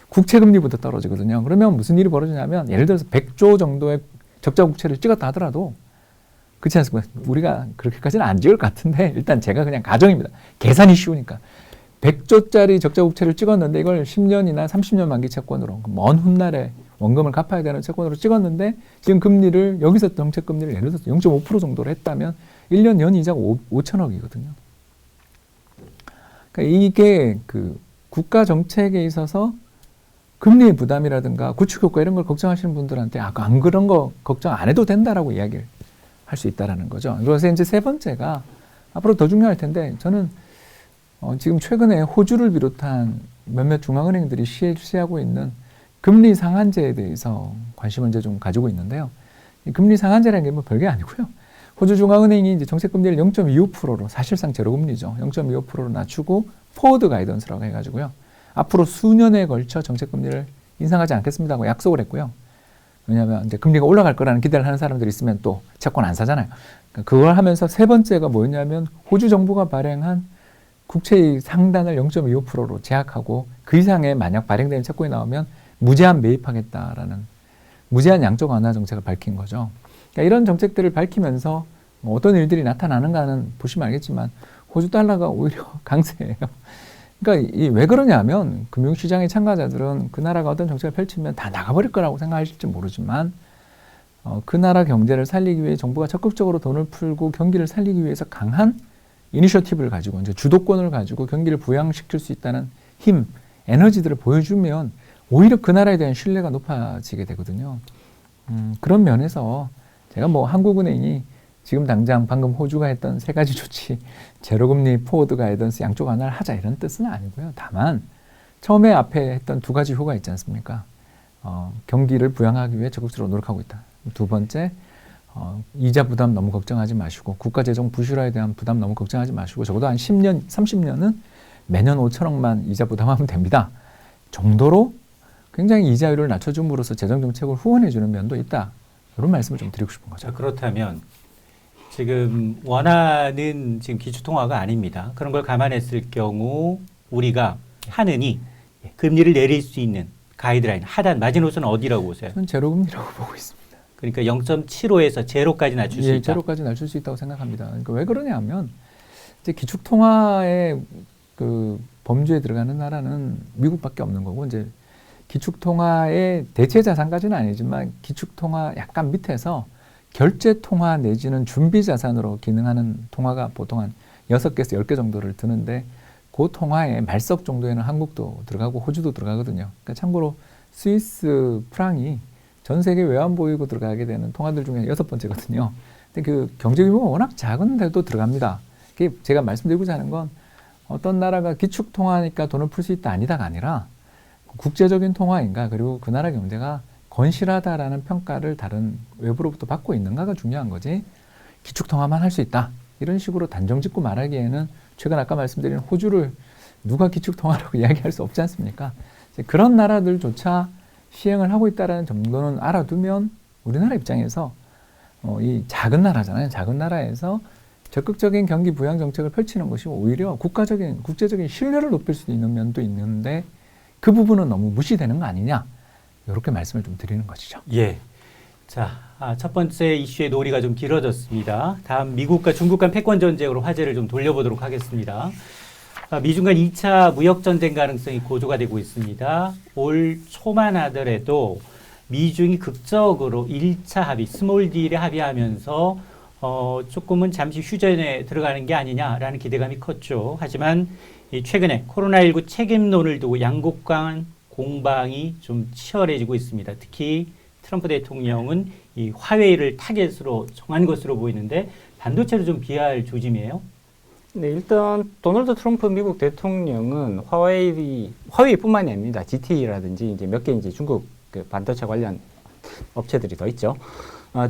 국채 금리부터 떨어지거든요. 그러면 무슨 일이 벌어지냐면 예를 들어서 100조 정도의 적자 국채를 찍었다 하더라도 그렇지 않습니까? 우리가 그렇게까지는 안 찍을 것 같은데 일단 제가 그냥 가정입니다. 계산이 쉬우니까. 100조짜리 적자 국채를 찍었는데 이걸 10년이나 30년 만기 채권으로 먼 훗날에 원금을 갚아야 되는 채권으로 찍었는데 지금 금리를 여기서 정책 금리를 예를 들어서 0.5% 정도로 했다면 1년 연이자가 5천억이거든요. 그러니까 이게 그 국가 정책에 있어서 금리 부담이라든가 구축 효과 이런 걸 걱정하시는 분들한테 안 그런 거 걱정 안 해도 된다라고 이야기를 할 수 있다라는 거죠. 그래서 이제 세 번째가 앞으로 더 중요할 텐데 저는 지금 최근에 호주를 비롯한 몇몇 중앙은행들이 실시하고 있는 금리 상한제에 대해서 관심을 이제 좀 가지고 있는데요. 이 금리 상한제라는 게 뭐 별게 아니고요. 호주 중앙은행이 이제 정책금리를 0.25%로 사실상 제로금리죠. 0.25%로 낮추고 포워드 가이던스라고 해가지고요. 앞으로 수년에 걸쳐 정책금리를 인상하지 않겠습니다고 약속을 했고요. 왜냐하면 이제 금리가 올라갈 거라는 기대를 하는 사람들이 있으면 또 채권 안 사잖아요. 그러니까 그걸 하면서 세 번째가 뭐였냐면 호주 정부가 발행한 국채의 상단을 0.25%로 제약하고 그 이상의 만약 발행되는 채권이 나오면 무제한 매입하겠다라는 무제한 양적 완화 정책을 밝힌 거죠. 그러니까 이런 정책들을 밝히면서 뭐 어떤 일들이 나타나는가는 보시면 알겠지만 호주 달러가 오히려 강세예요. 그러니까 왜 그러냐면 금융시장의 참가자들은 그 나라가 어떤 정책을 펼치면 다 나가버릴 거라고 생각하실지 모르지만 그 나라 경제를 살리기 위해 정부가 적극적으로 돈을 풀고 경기를 살리기 위해서 강한 이니셔티브를 가지고 이제 주도권을 가지고 경기를 부양시킬 수 있다는 힘, 에너지들을 보여주면 오히려 그 나라에 대한 신뢰가 높아지게 되거든요. 그런 면에서 제가 뭐 한국은행이 지금 당장 방금 호주가 했던 세 가지 조치, 제로금리, 포워드 가이던스 양쪽 완화를 하자 이런 뜻은 아니고요. 다만 처음에 앞에 했던 두 가지 효과가 있지 않습니까? 경기를 부양하기 위해 적극적으로 노력하고 있다. 두 번째, 이자 부담 너무 걱정하지 마시고 국가재정 부실화에 대한 부담 너무 걱정하지 마시고 적어도 한 10년, 30년은 매년 5천억만 이자 부담하면 됩니다. 정도로 굉장히 이자율을 낮춰줌으로써 재정정책을 후원해주는 면도 있다. 이런 말씀을 좀 드리고 싶은 거죠. 자, 그렇다면 지금 원하는 지금 기축통화가 아닙니다. 그런 걸 감안했을 경우 우리가 하느니 금리를 내릴 수 있는 가이드라인, 하단 마지노선은 어디라고 보세요? 저는 제로금리라고 보고 있습니다. 그러니까 0.75에서 제로까지 낮출 수 있다. 제로까지 낮출 수 있다고 생각합니다. 그러니까 왜 그러냐면 이제 기축통화의 그 범주에 들어가는 나라는 미국밖에 없는 거고 이제 기축통화의 대체 자산까지는 아니지만 기축통화 약간 밑에서 결제통화 내지는 준비자산으로 기능하는 통화가 보통 한 6개에서 10개 정도를 드는데 그 통화의 말석 정도에는 한국도 들어가고 호주도 들어가거든요. 그러니까 참고로 스위스 프랑이 전 세계 외환보유고 들어가게 되는 통화들 중에 6번째거든요. 근데 그 경제 규모가 워낙 작은데도 들어갑니다. 그게 제가 말씀드리고자 하는 건 어떤 나라가 기축통화니까 돈을 풀 수 있다 아니다가 아니라 국제적인 통화인가 그리고 그 나라 경제가 건실하다라는 평가를 다른 외부로부터 받고 있는가가 중요한 거지 기축통화만 할 수 있다 이런 식으로 단정 짓고 말하기에는 최근 아까 말씀드린 호주를 누가 기축통화라고 이야기할 수 없지 않습니까? 그런 나라들조차 시행을 하고 있다는 정도는 알아두면 우리나라 입장에서 이 작은 나라잖아요. 작은 나라에서 적극적인 경기 부양 정책을 펼치는 것이 오히려 국제적인 신뢰를 높일 수 있는 면도 있는데 그 부분은 너무 무시되는 거 아니냐 이렇게 말씀을 좀 드리는 것이죠. 예. 자, 첫 번째 이슈의 놀이가 좀 길어졌습니다. 다음 미국과 중국 간 패권 전쟁으로 화제를 좀 돌려보도록 하겠습니다. 미중 간 2차 무역 전쟁 가능성이 고조가 되고 있습니다. 올 초만 하더라도 미중이 극적으로 1차 합의, 스몰 딜에 합의하면서 조금은 잠시 휴전에 들어가는 게 아니냐라는 기대감이 컸죠. 하지만 최근에 코로나19 책임론을 두고 양국 간 공방이 좀 치열해지고 있습니다. 특히 트럼프 대통령은 이 화웨이를 타겟으로 정한 것으로 보이는데 반도체를 좀 비할 조짐이에요. 네, 일단 도널드 트럼프 미국 대통령은 화웨이뿐만이 아닙니다. GT라든지 이제 몇 개 이제 중국 그 반도체 관련 업체들이 더 있죠.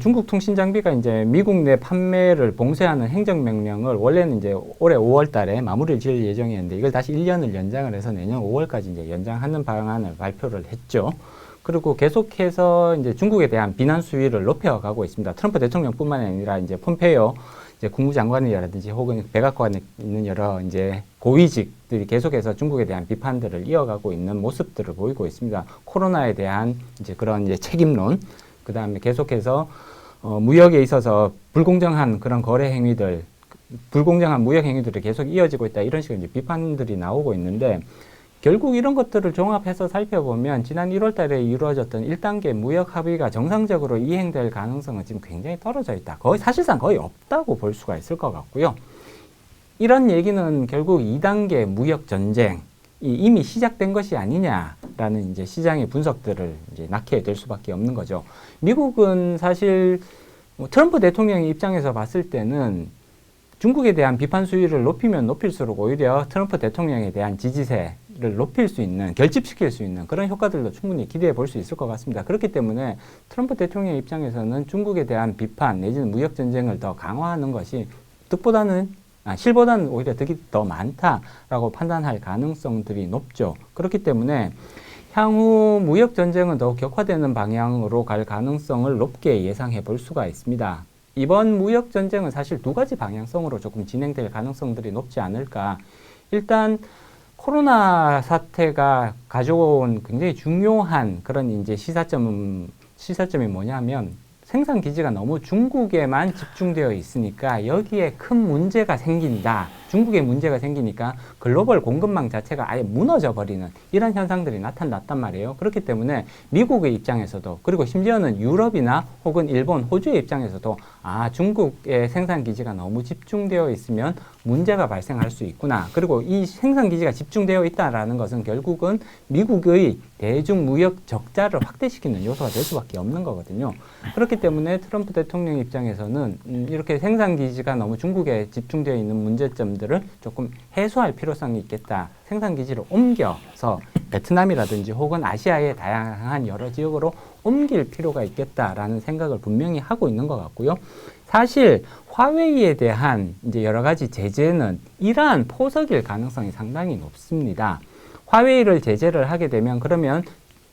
중국 통신 장비가 이제 미국 내 판매를 봉쇄하는 행정명령을 원래는 이제 올해 5월 달에 마무리를 지을 예정이었는데 이걸 다시 1년을 연장을 해서 내년 5월까지 이제 연장하는 방안을 발표를 했죠. 그리고 계속해서 이제 중국에 대한 비난 수위를 높여가고 있습니다. 트럼프 대통령뿐만 아니라 이제 폼페이오 이제 국무장관이라든지 혹은 백악관에 있는 여러 이제 고위직들이 계속해서 중국에 대한 비판들을 이어가고 있는 모습들을 보이고 있습니다. 코로나에 대한 이제 그런 이제 책임론, 그 다음에 계속해서 무역에 있어서 불공정한 그런 거래 행위들, 불공정한 무역 행위들이 계속 이어지고 있다. 이런 식으로 이제 비판들이 나오고 있는데 결국 이런 것들을 종합해서 살펴보면 지난 1월 달에 이루어졌던 1단계 무역 합의가 정상적으로 이행될 가능성은 지금 굉장히 떨어져 있다. 사실상 거의 없다고 볼 수가 있을 것 같고요. 이런 얘기는 결국 2단계 무역 전쟁, 이미 시작된 것이 아니냐라는 이제 시장의 분석들을 이제 낳게 될 수밖에 없는 거죠. 미국은 사실 트럼프 대통령의 입장에서 봤을 때는 중국에 대한 비판 수위를 높이면 높일수록 오히려 트럼프 대통령에 대한 지지세를 높일 수 있는, 결집시킬 수 있는 그런 효과들도 충분히 기대해 볼 수 있을 것 같습니다. 그렇기 때문에 트럼프 대통령의 입장에서는 중국에 대한 비판 내지는 무역 전쟁을 더 강화하는 것이 실보다는 오히려 득이 더 많다라고 판단할 가능성들이 높죠. 그렇기 때문에 향후 무역 전쟁은 더욱 격화되는 방향으로 갈 가능성을 높게 예상해 볼 수가 있습니다. 이번 무역 전쟁은 사실 두 가지 방향성으로 조금 진행될 가능성들이 높지 않을까. 일단 코로나 사태가 가져온 굉장히 중요한 그런 이제 시사점이 뭐냐면 생산 기지가 너무 중국에만 집중되어 있으니까 여기에 큰 문제가 생긴다. 중국에 문제가 생기니까 글로벌 공급망 자체가 아예 무너져 버리는 이런 현상들이 나타났단 말이에요. 그렇기 때문에 미국의 입장에서도, 그리고 심지어는 유럽이나 혹은 일본, 호주의 입장에서도 중국의 생산 기지가 너무 집중되어 있으면 문제가 발생할 수 있구나. 그리고 이 생산 기지가 집중되어 있다라는 것은 결국은 미국의 대중 무역 적자를 확대시키는 요소가 될 수밖에 없는 거거든요. 그렇기 때문에 트럼프 대통령 입장에서는 이렇게 생산 기지가 너무 중국에 집중되어 있는 문제점들을 조금 해소할 필요성이 있겠다. 생산 기지를 옮겨서 베트남이라든지 혹은 아시아의 다양한 여러 지역으로 옮길 필요가 있겠다라는 생각을 분명히 하고 있는 것 같고요. 사실 화웨이에 대한 이제 여러 가지 제재는 이러한 포석일 가능성이 상당히 높습니다. 화웨이를 제재를 하게 되면 그러면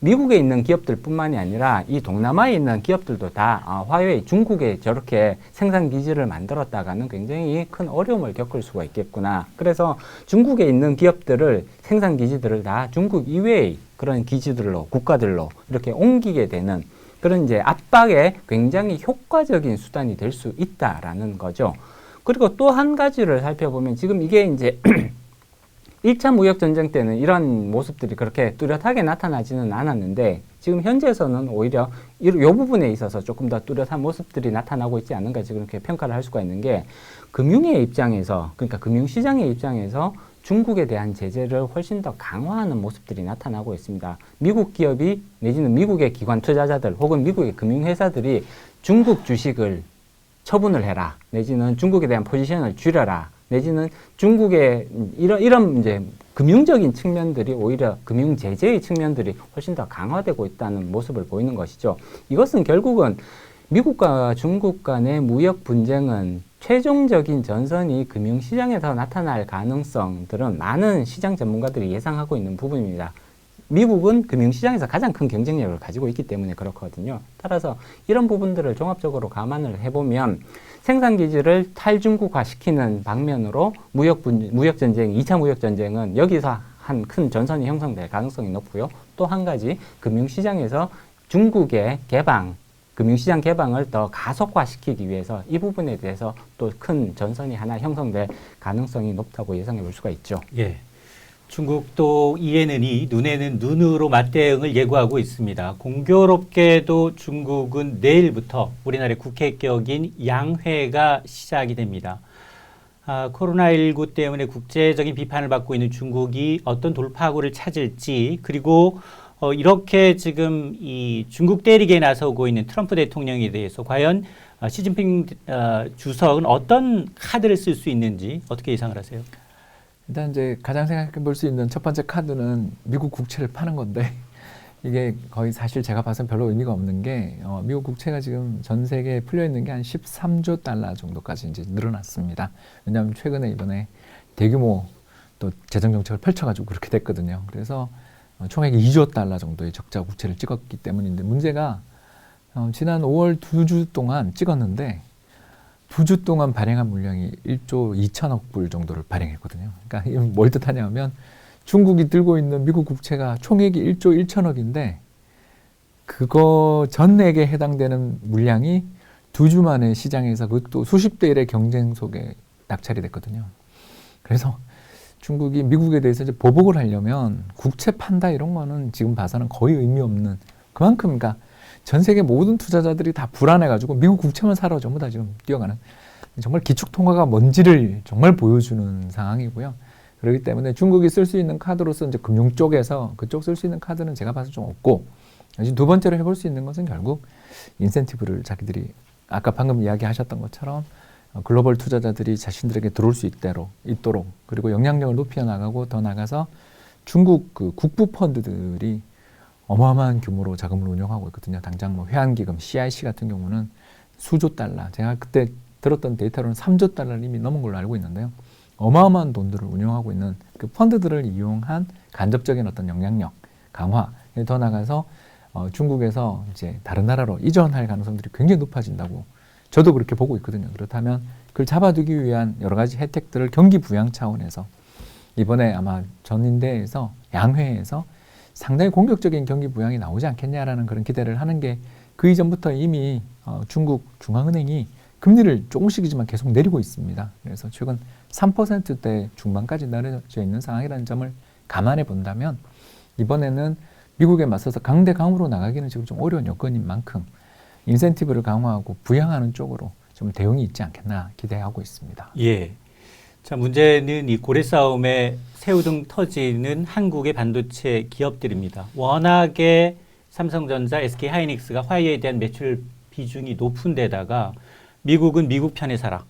미국에 있는 기업들뿐만이 아니라 이 동남아에 있는 기업들도 다 화웨이, 중국에 저렇게 생산 기지를 만들었다가는 굉장히 큰 어려움을 겪을 수가 있겠구나. 그래서 중국에 있는 기업들을, 생산 기지들을 다 중국 이외의 그런 기지들로, 국가들로 이렇게 옮기게 되는 그런 이제 압박에 굉장히 효과적인 수단이 될 수 있다라는 거죠. 그리고 또 한 가지를 살펴보면 지금 이게 이제 1차 무역전쟁 때는 이런 모습들이 그렇게 뚜렷하게 나타나지는 않았는데 지금 현재에서는 오히려 이 부분에 있어서 조금 더 뚜렷한 모습들이 나타나고 있지 않은가 지금 이렇게 평가를 할 수가 있는 게 금융의 입장에서, 그러니까 금융시장의 입장에서 중국에 대한 제재를 훨씬 더 강화하는 모습들이 나타나고 있습니다. 미국 기업이 내지는 미국의 기관 투자자들 혹은 미국의 금융회사들이 중국 주식을 처분을 해라, 내지는 중국에 대한 포지션을 줄여라, 내지는 중국의 이런 이제 금융적인 측면들이 오히려 금융 제재의 측면들이 훨씬 더 강화되고 있다는 모습을 보이는 것이죠. 이것은 결국은 미국과 중국 간의 무역 분쟁은 최종적인 전선이 금융시장에서 나타날 가능성들은 많은 시장 전문가들이 예상하고 있는 부분입니다. 미국은 금융시장에서 가장 큰 경쟁력을 가지고 있기 때문에 그렇거든요. 따라서 이런 부분들을 종합적으로 감안을 해보면 생산기지를 탈중국화시키는 방면으로 무역전쟁, 2차 무역전쟁은 여기서 한 큰 전선이 형성될 가능성이 높고요. 또 한 가지 금융시장에서 중국의 개방, 금융시장 개방을 더 가속화시키기 위해서 이 부분에 대해서 또 큰 전선이 하나 형성될 가능성이 높다고 예상해 볼 수가 있죠. 예. 중국도 이에는 이, 눈에는 눈으로 맞대응을 예고하고 있습니다. 공교롭게도 중국은 내일부터 우리나라의 국회 격인 양회가 시작이 됩니다. 코로나19 때문에 국제적인 비판을 받고 있는 중국이 어떤 돌파구를 찾을지, 그리고 이렇게 지금 이 중국 때리기에 나서고 있는 트럼프 대통령에 대해서 과연 시진핑 주석은 어떤 카드를 쓸 수 있는지 어떻게 예상을 하세요? 일단 이제 가장 생각해 볼 수 있는 첫 번째 카드는 미국 국채를 파는 건데 이게 거의 사실 제가 봐서는 별로 의미가 없는 게 미국 국채가 지금 전 세계에 풀려 있는 게 한 13조 달러 정도까지 이제 늘어났습니다. 왜냐하면 최근에 이번에 대규모 또 재정 정책을 펼쳐가지고 그렇게 됐거든요. 그래서 총액이 2조 달러 정도의 적자 국채를 찍었기 때문인데 문제가 지난 5월 2주 동안 찍었는데 2주 동안 발행한 물량이 1조 2천억 불 정도를 발행했거든요. 그러니까 이건 뭘 뜻하냐면 중국이 들고 있는 미국 국채가 총액이 1조 1천억인데 그거 전액에 해당되는 물량이 2주 만에 시장에서 그것도 수십 대 1의 경쟁 속에 낙찰이 됐거든요. 그래서 중국이 미국에 대해서 이제 보복을 하려면 국채 판다 이런 거는 지금 봐서는 거의 의미 없는, 그만큼 그러니까 전 세계 모든 투자자들이 다 불안해가지고 미국 국채만 사러 전부 다 지금 뛰어가는 정말 기축통화가 뭔지를 정말 보여주는 상황이고요. 그렇기 때문에 중국이 쓸 수 있는 카드로서 이제 금융 쪽에서 그쪽 쓸 수 있는 카드는 제가 봐서 좀 없고, 지금 두 번째로 해볼 수 있는 것은 결국 인센티브를 자기들이 아까 방금 이야기하셨던 것처럼 글로벌 투자자들이 자신들에게 들어올 수 있도록 그리고 영향력을 높여 나가고 더 나가서 중국 그 국부 펀드들이 어마어마한 규모로 자금을 운용하고 있거든요. 당장 뭐 회안기금 CIC 같은 경우는 수조 달러, 제가 그때 들었던 데이터로는 3조 달러를 이미 넘은 걸로 알고 있는데요. 어마어마한 돈들을 운용하고 있는 그 펀드들을 이용한 간접적인 어떤 영향력 강화에 더 나가서 중국에서 이제 다른 나라로 이전할 가능성들이 굉장히 높아진다고 저도 그렇게 보고 있거든요. 그렇다면 그걸 잡아두기 위한 여러 가지 혜택들을 경기 부양 차원에서 이번에 아마 전인대에서 양회에서 상당히 공격적인 경기 부양이 나오지 않겠냐라는 그런 기대를 하는 게 그 이전부터 이미 중국 중앙은행이 금리를 조금씩이지만 계속 내리고 있습니다. 그래서 최근 3%대 중반까지 내려져 있는 상황이라는 점을 감안해 본다면 이번에는 미국에 맞서서 강대강으로 나가기는 지금 좀 어려운 여건인 만큼 인센티브를 강화하고 부양하는 쪽으로 좀 대응이 있지 않겠나 기대하고 있습니다. 예. 자, 문제는 이 고래 싸움에 새우등 터지는 한국의 반도체 기업들입니다. 워낙에 삼성전자, SK하이닉스가 화웨이에 대한 매출 비중이 높은 데다가 미국은 미국 편에 사라,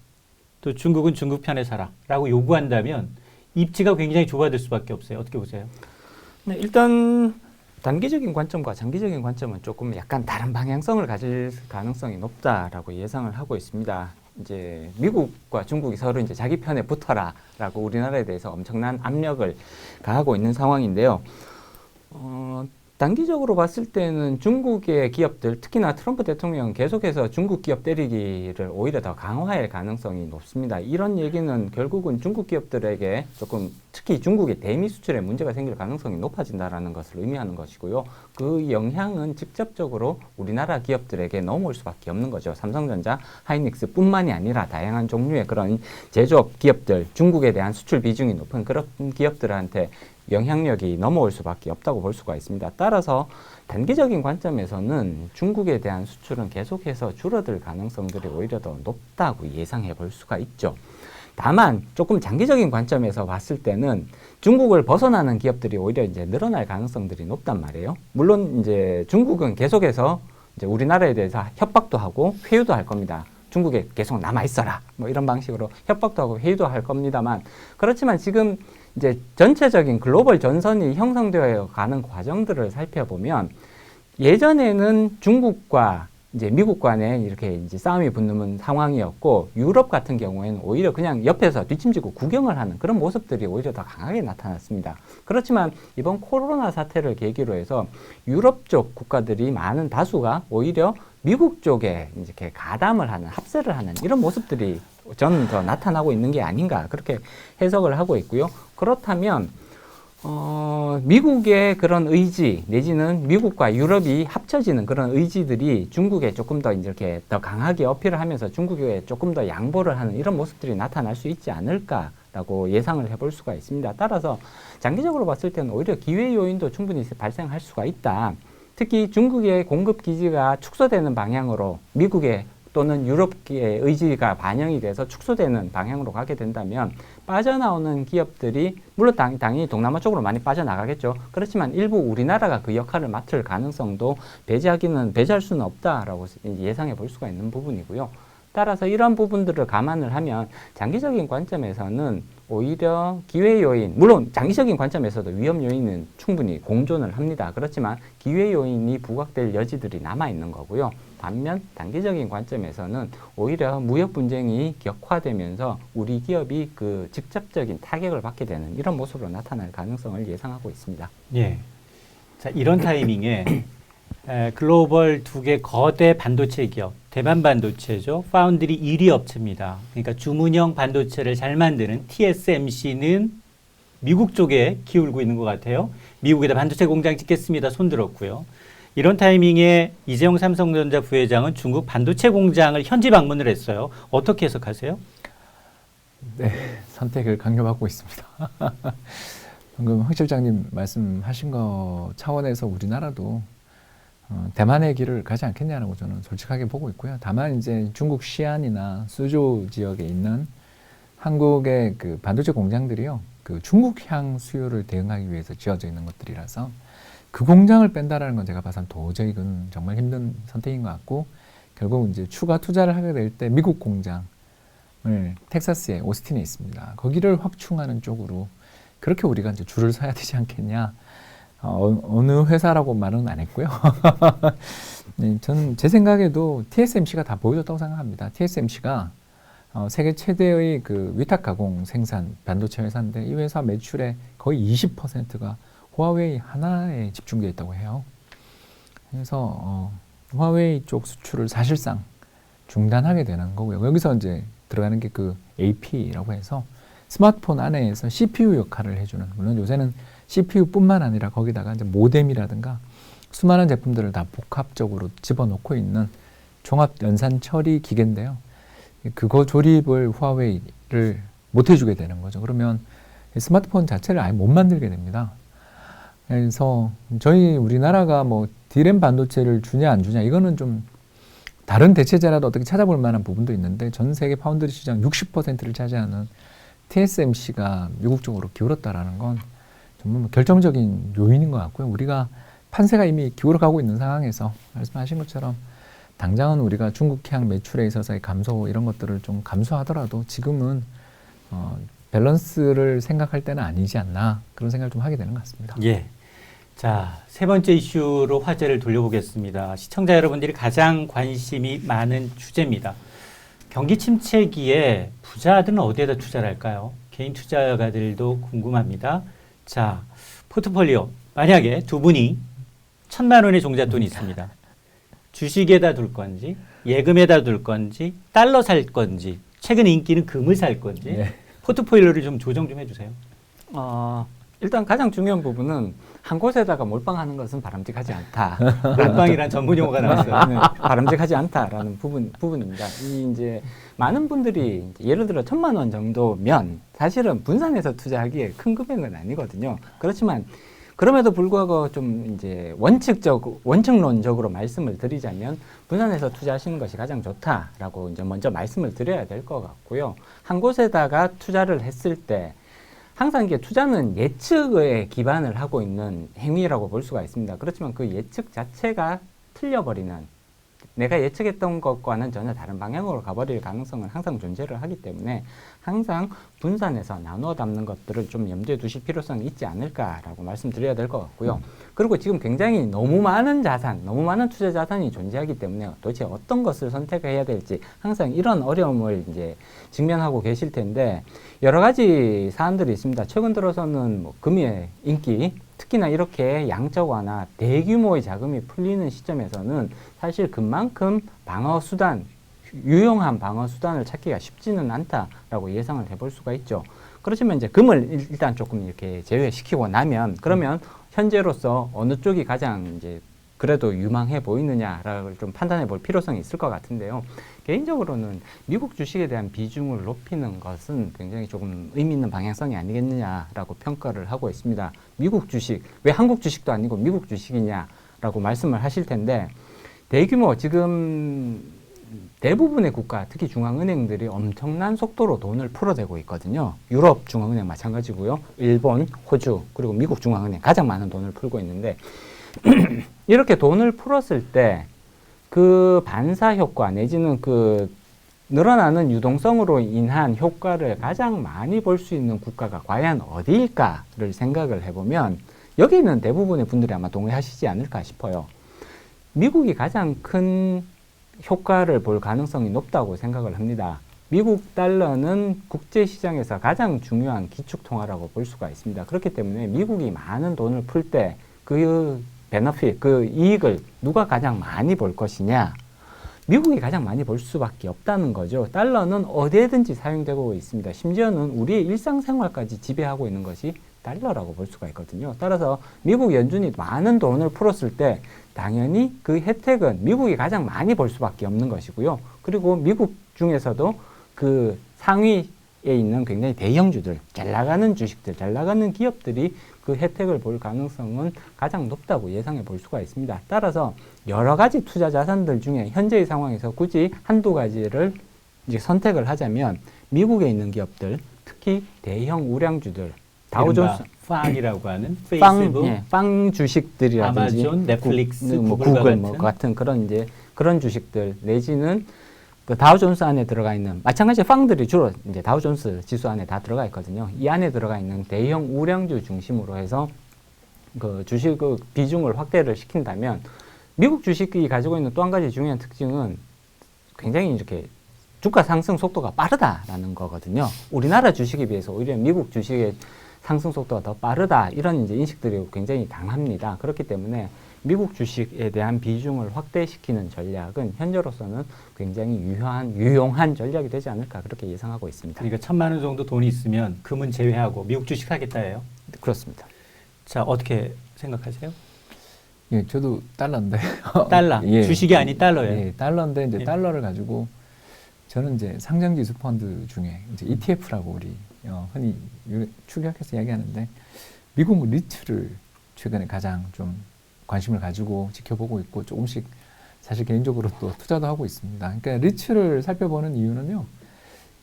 또 중국은 중국 편에 사라라고 요구한다면 입지가 굉장히 좁아질 수밖에 없어요. 어떻게 보세요? 네, 일단 단기적인 관점과 장기적인 관점은 조금 약간 다른 방향성을 가질 가능성이 높다라고 예상을 하고 있습니다. 이제 미국과 중국이 서로 이제 자기 편에 붙어라라고 우리나라에 대해서 엄청난 압력을 가하고 있는 상황인데요. 단기적으로 봤을 때는 중국의 기업들, 특히나 트럼프 대통령은 계속해서 중국 기업 때리기를 오히려 더 강화할 가능성이 높습니다. 이런 얘기는 결국은 중국 기업들에게 조금 특히 중국의 대미 수출에 문제가 생길 가능성이 높아진다는 것을 의미하는 것이고요. 그 영향은 직접적으로 우리나라 기업들에게 넘어올 수밖에 없는 거죠. 삼성전자, 하이닉스뿐만이 아니라 다양한 종류의 그런 제조업 기업들, 중국에 대한 수출 비중이 높은 그런 기업들한테 영향력이 넘어올 수밖에 없다고 볼 수가 있습니다. 따라서 단기적인 관점에서는 중국에 대한 수출은 계속해서 줄어들 가능성들이 오히려 더 높다고 예상해 볼 수가 있죠. 다만 조금 장기적인 관점에서 봤을 때는 중국을 벗어나는 기업들이 오히려 이제 늘어날 가능성들이 높단 말이에요. 물론 이제 중국은 계속해서 이제 우리나라에 대해서 협박도 하고 회유도 할 겁니다. 중국에 계속 남아 있어라. 뭐 이런 방식으로 협박도 하고 회유도 할 겁니다만, 그렇지만 지금 이제 전체적인 글로벌 전선이 형성되어 가는 과정들을 살펴보면 예전에는 중국과 이제 미국 간에 이렇게 이제 싸움이 붙는 상황이었고, 유럽 같은 경우에는 오히려 그냥 옆에서 뒷짐지고 구경을 하는 그런 모습들이 오히려 더 강하게 나타났습니다. 그렇지만 이번 코로나 사태를 계기로 해서 유럽 쪽 국가들이 많은 다수가 오히려 미국 쪽에 이렇게 가담을 하는, 합세를 하는 이런 모습들이 저는 더 나타나고 있는 게 아닌가 그렇게 해석을 하고 있고요. 그렇다면 미국의 그런 의지 내지는 미국과 유럽이 합쳐지는 그런 의지들이 중국에 조금 더 이렇게 더 강하게 어필을 하면서 중국에 조금 더 양보를 하는 이런 모습들이 나타날 수 있지 않을까라고 예상을 해볼 수가 있습니다. 따라서 장기적으로 봤을 때는 오히려 기회 요인도 충분히 발생할 수가 있다. 특히 중국의 공급 기지가 축소되는 방향으로 미국의 또는 유럽의 의지가 반영이 돼서 축소되는 방향으로 가게 된다면 빠져나오는 기업들이 물론 당연히 동남아 쪽으로 많이 빠져나가겠죠. 그렇지만 일부 우리나라가 그 역할을 맡을 가능성도 배제할 수는 없다라고 예상해 볼 수가 있는 부분이고요. 따라서 이런 부분들을 감안을 하면 장기적인 관점에서는 오히려 기회 요인, 물론 장기적인 관점에서도 위험 요인은 충분히 공존을 합니다. 그렇지만 기회 요인이 부각될 여지들이 남아있는 거고요. 반면 단기적인 관점에서는 오히려 무역 분쟁이 격화되면서 우리 기업이 그 직접적인 타격을 받게 되는 이런 모습으로 나타날 가능성을 예상하고 있습니다. 예. 자, 이런 타이밍에 글로벌 두 개 거대 반도체 기업, 대만 반도체죠. 파운드리 1위 업체입니다. 그러니까 주문형 반도체를 잘 만드는 TSMC는 미국 쪽에 기울고 있는 것 같아요. 미국에다 반도체 공장 짓겠습니다. 손들었고요. 이런 타이밍에 이재용 삼성전자 부회장은 중국 반도체 공장을 현지 방문을 했어요. 어떻게 해석하세요? 네, 선택을 강요받고 있습니다. 방금 황 실장님 말씀하신 거 차원에서 우리나라도 대만의 길을 가지 않겠냐고 저는 솔직하게 보고 있고요. 다만 이제 중국 시안이나 수조 지역에 있는 한국의 그 반도체 공장들이요, 그 중국향 수요를 대응하기 위해서 지어져 있는 것들이라서 그 공장을 뺀다라는 건 제가 봐선 도저히 이건 정말 힘든 선택인 것 같고 결국 이제 추가 투자를 하게 될 때 미국 공장을 텍사스의 오스틴에 있습니다. 거기를 확충하는 쪽으로 그렇게 우리가 이제 줄을 서야 되지 않겠냐. 어느 회사라고 말은 안 했고요. 네, 저는 제 생각에도 TSMC가 다 보여줬다고 생각합니다. TSMC가 세계 최대의 그 위탁 가공 생산 반도체 회사인데 이 회사 매출의 거의 20%가 화웨이 하나에 집중되어 있다고 해요. 그래서 화웨이 쪽 수출을 사실상 중단하게 되는 거고요. 여기서 이제 들어가는 게 그 AP라고 해서 스마트폰 안에서 CPU 역할을 해주는, 물론 요새는 CPU뿐만 아니라 거기다가 이제 모뎀이라든가 수많은 제품들을 다 복합적으로 집어넣고 있는 종합 연산 처리 기계인데요. 그거 조립을 화웨이를 못 해주게 되는 거죠. 그러면 스마트폰 자체를 아예 못 만들게 됩니다. 그래서 저희 우리나라가 뭐 D램 반도체를 주냐 안 주냐 이거는 좀 다른 대체제라도 어떻게 찾아볼 만한 부분도 있는데 전 세계 파운드리 시장 60%를 차지하는 TSMC가 미국 쪽으로 기울었다라는 건 정말 결정적인 요인인 것 같고요. 우리가 판세가 이미 기울어가고 있는 상황에서 말씀하신 것처럼 당장은 우리가 중국향 매출에 있어서의 감소 이런 것들을 좀 감수하더라도 지금은 밸런스를 생각할 때는 아니지 않나 그런 생각을 좀 하게 되는 것 같습니다. 예. 자, 세 번째 이슈로 화제를 돌려보겠습니다. 시청자 여러분들이 가장 관심이 많은 주제입니다. 경기 침체기에 부자들은 어디에다 투자를 할까요? 개인 투자가들도 궁금합니다. 자, 포트폴리오. 만약에 두 분이 1,000만 원의 종잣돈이 있습니다. 주식에다 둘 건지, 예금에다 둘 건지, 달러 살 건지, 최근 인기는 금을 살 건지, 네. 포트폴리오를 좀 조정 좀 해주세요. 일단 가장 중요한 부분은 한 곳에다가 몰빵하는 것은 바람직하지 않다. 몰빵이란 전문 용어가 나왔어요. 네, 바람직하지 않다라는 부분입니다. 이 이제 많은 분들이 이제 예를 들어 1,000만 원 정도면 사실은 분산해서 투자하기에 큰 금액은 아니거든요. 그렇지만 그럼에도 불구하고 좀 이제 원칙론적으로 말씀을 드리자면 분산해서 투자하시는 것이 가장 좋다라고 이제 먼저 말씀을 드려야 될 것 같고요. 한 곳에다가 투자를 했을 때 항상 이게 투자는 예측에 기반을 하고 있는 행위라고 볼 수가 있습니다. 그렇지만 그 예측 자체가 틀려버리는, 내가 예측했던 것과는 전혀 다른 방향으로 가버릴 가능성은 항상 존재를 하기 때문에 항상 분산해서 나누어 담는 것들을 좀 염두에 두실 필요성이 있지 않을까라고 말씀드려야 될 것 같고요. 그리고 지금 굉장히 너무 많은 투자 자산이 존재하기 때문에 도대체 어떤 것을 선택해야 될지 항상 이런 어려움을 이제 직면하고 계실 텐데 여러 가지 사안들이 있습니다. 최근 들어서는 뭐 금의 인기, 특히나 이렇게 양적 완화, 대규모의 자금이 풀리는 시점에서는 사실 금만큼 방어 수단, 유용한 방어 수단을 찾기가 쉽지는 않다라고 예상을 해볼 수가 있죠. 그렇지만 이제 금을 일단 조금 이렇게 제외시키고 나면 그러면 현재로서 어느 쪽이 가장 이제 그래도 유망해 보이느냐를 좀 판단해 볼 필요성이 있을 것 같은데요. 개인적으로는 미국 주식에 대한 비중을 높이는 것은 굉장히 조금 의미 있는 방향성이 아니겠느냐라고 평가를 하고 있습니다. 미국 주식, 왜 한국 주식도 아니고 미국 주식이냐라고 말씀을 하실 텐데 대규모 지금 대부분의 국가, 특히 중앙은행들이 엄청난 속도로 돈을 풀어대고 있거든요. 유럽 중앙은행 마찬가지고요. 일본, 호주, 그리고 미국 중앙은행 가장 많은 돈을 풀고 있는데 이렇게 돈을 풀었을 때 그 반사 효과 내지는 그 늘어나는 유동성으로 인한 효과를 가장 많이 볼 수 있는 국가가 과연 어디일까를 생각을 해보면 여기 있는 대부분의 분들이 아마 동의하시지 않을까 싶어요. 미국이 가장 큰 효과를 볼 가능성이 높다고 생각을 합니다. 미국 달러는 국제시장에서 가장 중요한 기축통화라고 볼 수가 있습니다. 그렇기 때문에 미국이 많은 돈을 풀 때 그 베너핏, 그 이익을 누가 가장 많이 볼 것이냐? 미국이 가장 많이 볼 수밖에 없다는 거죠. 달러는 어디에든지 사용되고 있습니다. 심지어는 우리의 일상생활까지 지배하고 있는 것이 달러라고 볼 수가 있거든요. 따라서 미국 연준이 많은 돈을 풀었을 때 당연히 그 혜택은 미국이 가장 많이 볼 수밖에 없는 것이고요. 그리고 미국 중에서도 그 상위에 있는 굉장히 대형주들, 잘 나가는 주식들, 잘 나가는 기업들이 그 혜택을 볼 가능성은 가장 높다고 예상해 볼 수가 있습니다. 따라서 여러 가지 투자 자산들 중에 현재의 상황에서 굳이 한두 가지를 이제 선택을 하자면 미국에 있는 기업들, 특히 대형 우량주들, 다우존스 빵이라고 하는 빵, 페이스북, 예, 빵 주식들이라든지 아마존, 넷플릭스, 뭐 구글과 구글 뭐 같은 그런 이제 그런 주식들 내지는 그 다우존스 안에 들어가 있는 마찬가지 빵들이 주로 이제 다우존스 지수 안에 다 들어가 있거든요. 이 안에 들어가 있는 대형 우량주 중심으로 해서 그 주식 그 비중을 확대를 시킨다면 미국 주식이 가지고 있는 또 한 가지 중요한 특징은 굉장히 이렇게 주가 상승 속도가 빠르다라는 거거든요. 우리나라 주식에 비해서 오히려 미국 주식의 상승 속도가 더 빠르다 이런 이제 인식들이 굉장히 강합니다. 그렇기 때문에 미국 주식에 대한 비중을 확대시키는 전략은 현재로서는 굉장히 유용한 전략이 되지 않을까 그렇게 예상하고 있습니다. 그러니까 1,000만 원 정도 돈이 있으면 금은 제외하고 미국 주식 사겠다예요. 그렇습니다. 자, 어떻게 생각하세요? 예, 저도 달러인데. 달러. 예. 주식이 아닌 달러예요. 예, 달러인데 이제 예. 달러를 가지고 저는 이제 상장지수 펀드 중에 이제 ETF라고 우리 흔히 축약해서 이야기하는데 미국 리츠를 최근에 가장 좀 관심을 가지고 지켜보고 있고 조금씩 사실 개인적으로 또 투자도 하고 있습니다. 그러니까 리츠를 살펴보는 이유는요.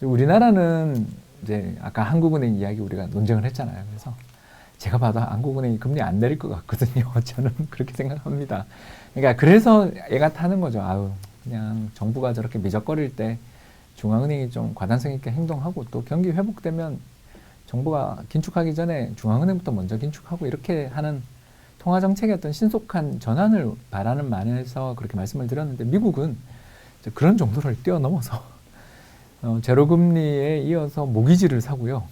우리나라는 이제 아까 한국은행 이야기 우리가 논쟁을 했잖아요. 그래서 제가 봐도 한국은행이 금리 안 내릴 것 같거든요. 저는 그렇게 생각합니다. 그러니까 그래서 애가 타는 거죠. 아유, 그냥 정부가 저렇게 미적거릴 때 중앙은행이 좀 과단성 있게 행동하고 또 경기 회복되면 정부가 긴축하기 전에 중앙은행부터 먼저 긴축하고 이렇게 하는 통화정책의 어떤 신속한 전환을 바라는 만에서 그렇게 말씀을 드렸는데 미국은 그런 정도를 뛰어넘어서 제로금리에 이어서 모기지를 사고요.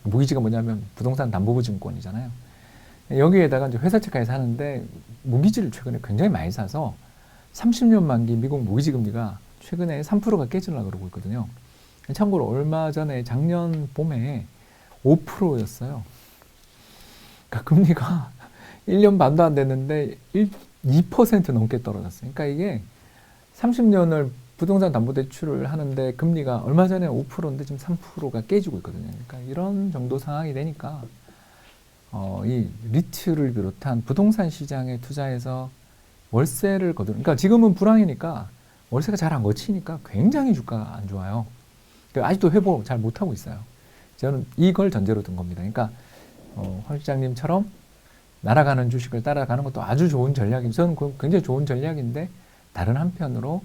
모기지가 뭐냐면 부동산 담보부 증권이잖아요. 여기에다가 이제 회사채까지 사는데 모기지를 최근에 굉장히 많이 사서 30년 만기 미국 모기지 금리가 최근에 3%가 깨지려고 그러고 있거든요. 참고로 얼마 전에 작년 봄에 5%였어요. 그러니까 금리가 1년 반도 안 됐는데 2% 넘게 떨어졌어요. 그러니까 이게 30년을 부동산 담보대출을 하는데 금리가 얼마 전에 5%인데 지금 3%가 깨지고 있거든요. 그러니까 이런 정도 상황이 되니까 이 리츠를 비롯한 부동산 시장에 투자해서 월세를 그러니까 지금은 불황이니까 월세가 잘 안 거치니까 굉장히 주가가 안 좋아요. 그러니까 아직도 회복 잘 못하고 있어요. 저는 이걸 전제로 든 겁니다. 그러니까 황 실장님처럼 날아가는 주식을 따라가는 것도 아주 좋은 전략입니다. 저는 굉장히 좋은 전략인데 다른 한편으로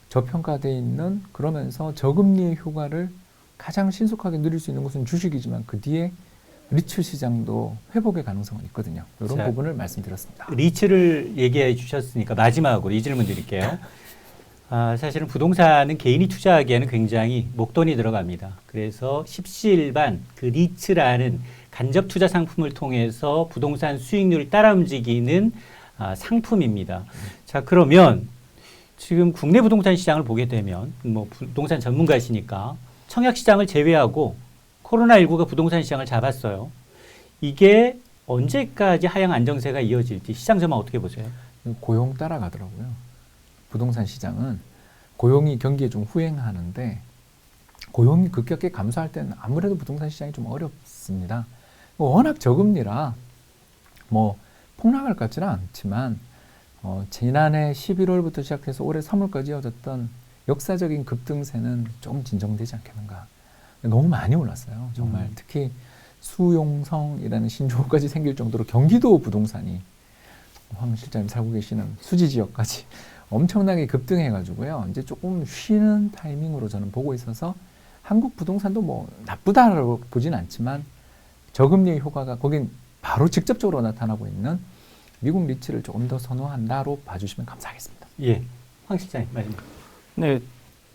저평가되어 있는 그러면서 저금리의 효과를 가장 신속하게 누릴 수 있는 것은 주식이지만 그 뒤에 리츠 시장도 회복의 가능성은 있거든요. 이런 자, 부분을 말씀드렸습니다. 리츠를 얘기해 주셨으니까 마지막으로 이 질문 드릴게요. 사실은 부동산은 개인이 투자하기에는 굉장히 목돈이 들어갑니다. 그래서 십시일반 그 리츠라는 간접 투자 상품을 통해서 부동산 수익률을 따라 움직이는 상품입니다. 자, 그러면 지금 국내 부동산 시장을 보게 되면 뭐 부동산 전문가시니까 청약 시장을 제외하고 코로나19가 부동산 시장을 잡았어요. 이게 언제까지 하향 안정세가 이어질지 시장 전망 어떻게 보세요? 고용 따라가더라고요. 부동산 시장은 고용이 경기에 좀 후행하는데 고용이 급격히 감소할 때는 아무래도 부동산 시장이 좀 어렵습니다. 워낙 저금리라 뭐 폭락할 것 같지는 않지만 지난해 11월부터 시작해서 올해 3월까지 이어졌던 역사적인 급등세는 좀 진정되지 않겠는가. 너무 많이 올랐어요. 정말 특히 수용성이라는 신조어까지 생길 정도로 경기도 부동산이 황 실장님 살고 계시는 수지 지역까지 엄청나게 급등해가지고요. 이제 조금 쉬는 타이밍으로 저는 보고 있어서 한국 부동산도 뭐 나쁘다라고 보진 않지만 저금리의 효과가 거긴 바로 직접적으로 나타나고 있는 미국 리츠를 조금 더 선호한다로 봐주시면 감사하겠습니다. 예, 황 실장님 마지막. 네,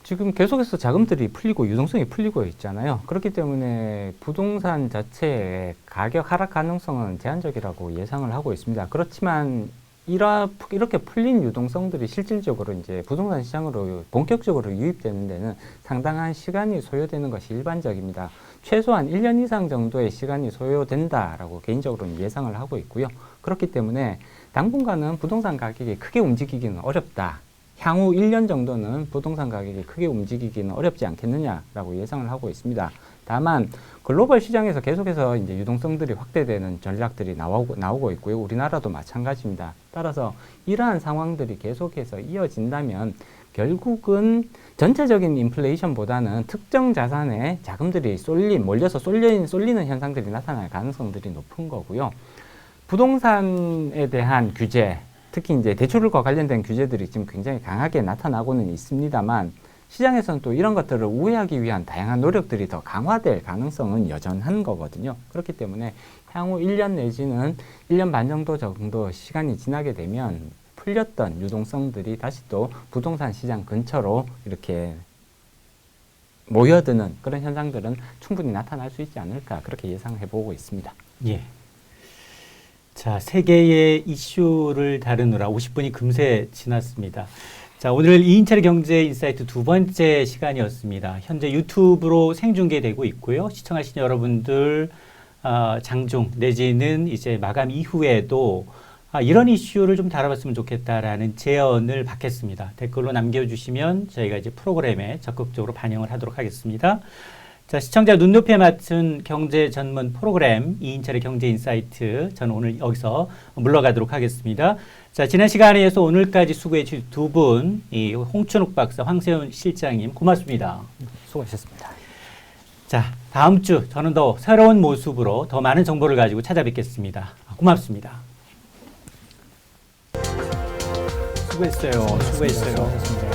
지금 계속해서 자금들이 풀리고 유동성이 풀리고 있잖아요. 그렇기 때문에 부동산 자체의 가격 하락 가능성은 제한적이라고 예상을 하고 있습니다. 그렇지만 이렇게 풀린 유동성들이 실질적으로 이제 부동산 시장으로 본격적으로 유입되는 데는 상당한 시간이 소요되는 것이 일반적입니다. 최소한 1년 이상 정도의 시간이 소요된다라고 개인적으로는 예상을 하고 있고요. 그렇기 때문에 당분간은 부동산 가격이 크게 움직이기는 어렵다. 향후 1년 정도는 부동산 가격이 크게 움직이기는 어렵지 않겠느냐라고 예상을 하고 있습니다. 다만 글로벌 시장에서 계속해서 이제 유동성들이 확대되는 전략들이 나오고 있고요. 우리나라도 마찬가지입니다. 따라서 이러한 상황들이 계속해서 이어진다면 결국은 전체적인 인플레이션보다는 특정 자산에 자금들이 몰려서 쏠리는 현상들이 나타날 가능성들이 높은 거고요. 부동산에 대한 규제, 특히 이제 대출과 관련된 규제들이 지금 굉장히 강하게 나타나고는 있습니다만 시장에서는 또 이런 것들을 우회하기 위한 다양한 노력들이 더 강화될 가능성은 여전한 거거든요. 그렇기 때문에 향후 1년 내지는 1년 반 정도 시간이 지나게 되면 풀렸던 유동성들이 다시 또 부동산 시장 근처로 이렇게 모여드는 그런 현상들은 충분히 나타날 수 있지 않을까 그렇게 예상해 보고 있습니다. 예. 자, 세계의 이슈를 다루느라 50분이 금세 지났습니다. 자, 오늘 이인철의 경제 인사이트 두 번째 시간이었습니다. 현재 유튜브로 생중계되고 있고요. 시청하신 여러분들 장중 내지는 이제 마감 이후에도 이런 이슈를 좀 다뤄봤으면 좋겠다라는 제언을 받겠습니다. 댓글로 남겨주시면 저희가 이제 프로그램에 적극적으로 반영을 하도록 하겠습니다. 자, 시청자 눈높이에 맞춘 경제 전문 프로그램 이인철의 경제 인사이트, 저는 오늘 여기서 물러가도록 하겠습니다. 자, 지난 시간에 이어서 오늘까지 수고해 주신 두 분, 이 홍춘욱 박사, 황세훈 실장님 고맙습니다. 수고하셨습니다. 자, 다음 주 저는 더 새로운 모습으로 더 많은 정보를 가지고 찾아뵙겠습니다. 고맙습니다. 수고했어요. 수고했어요.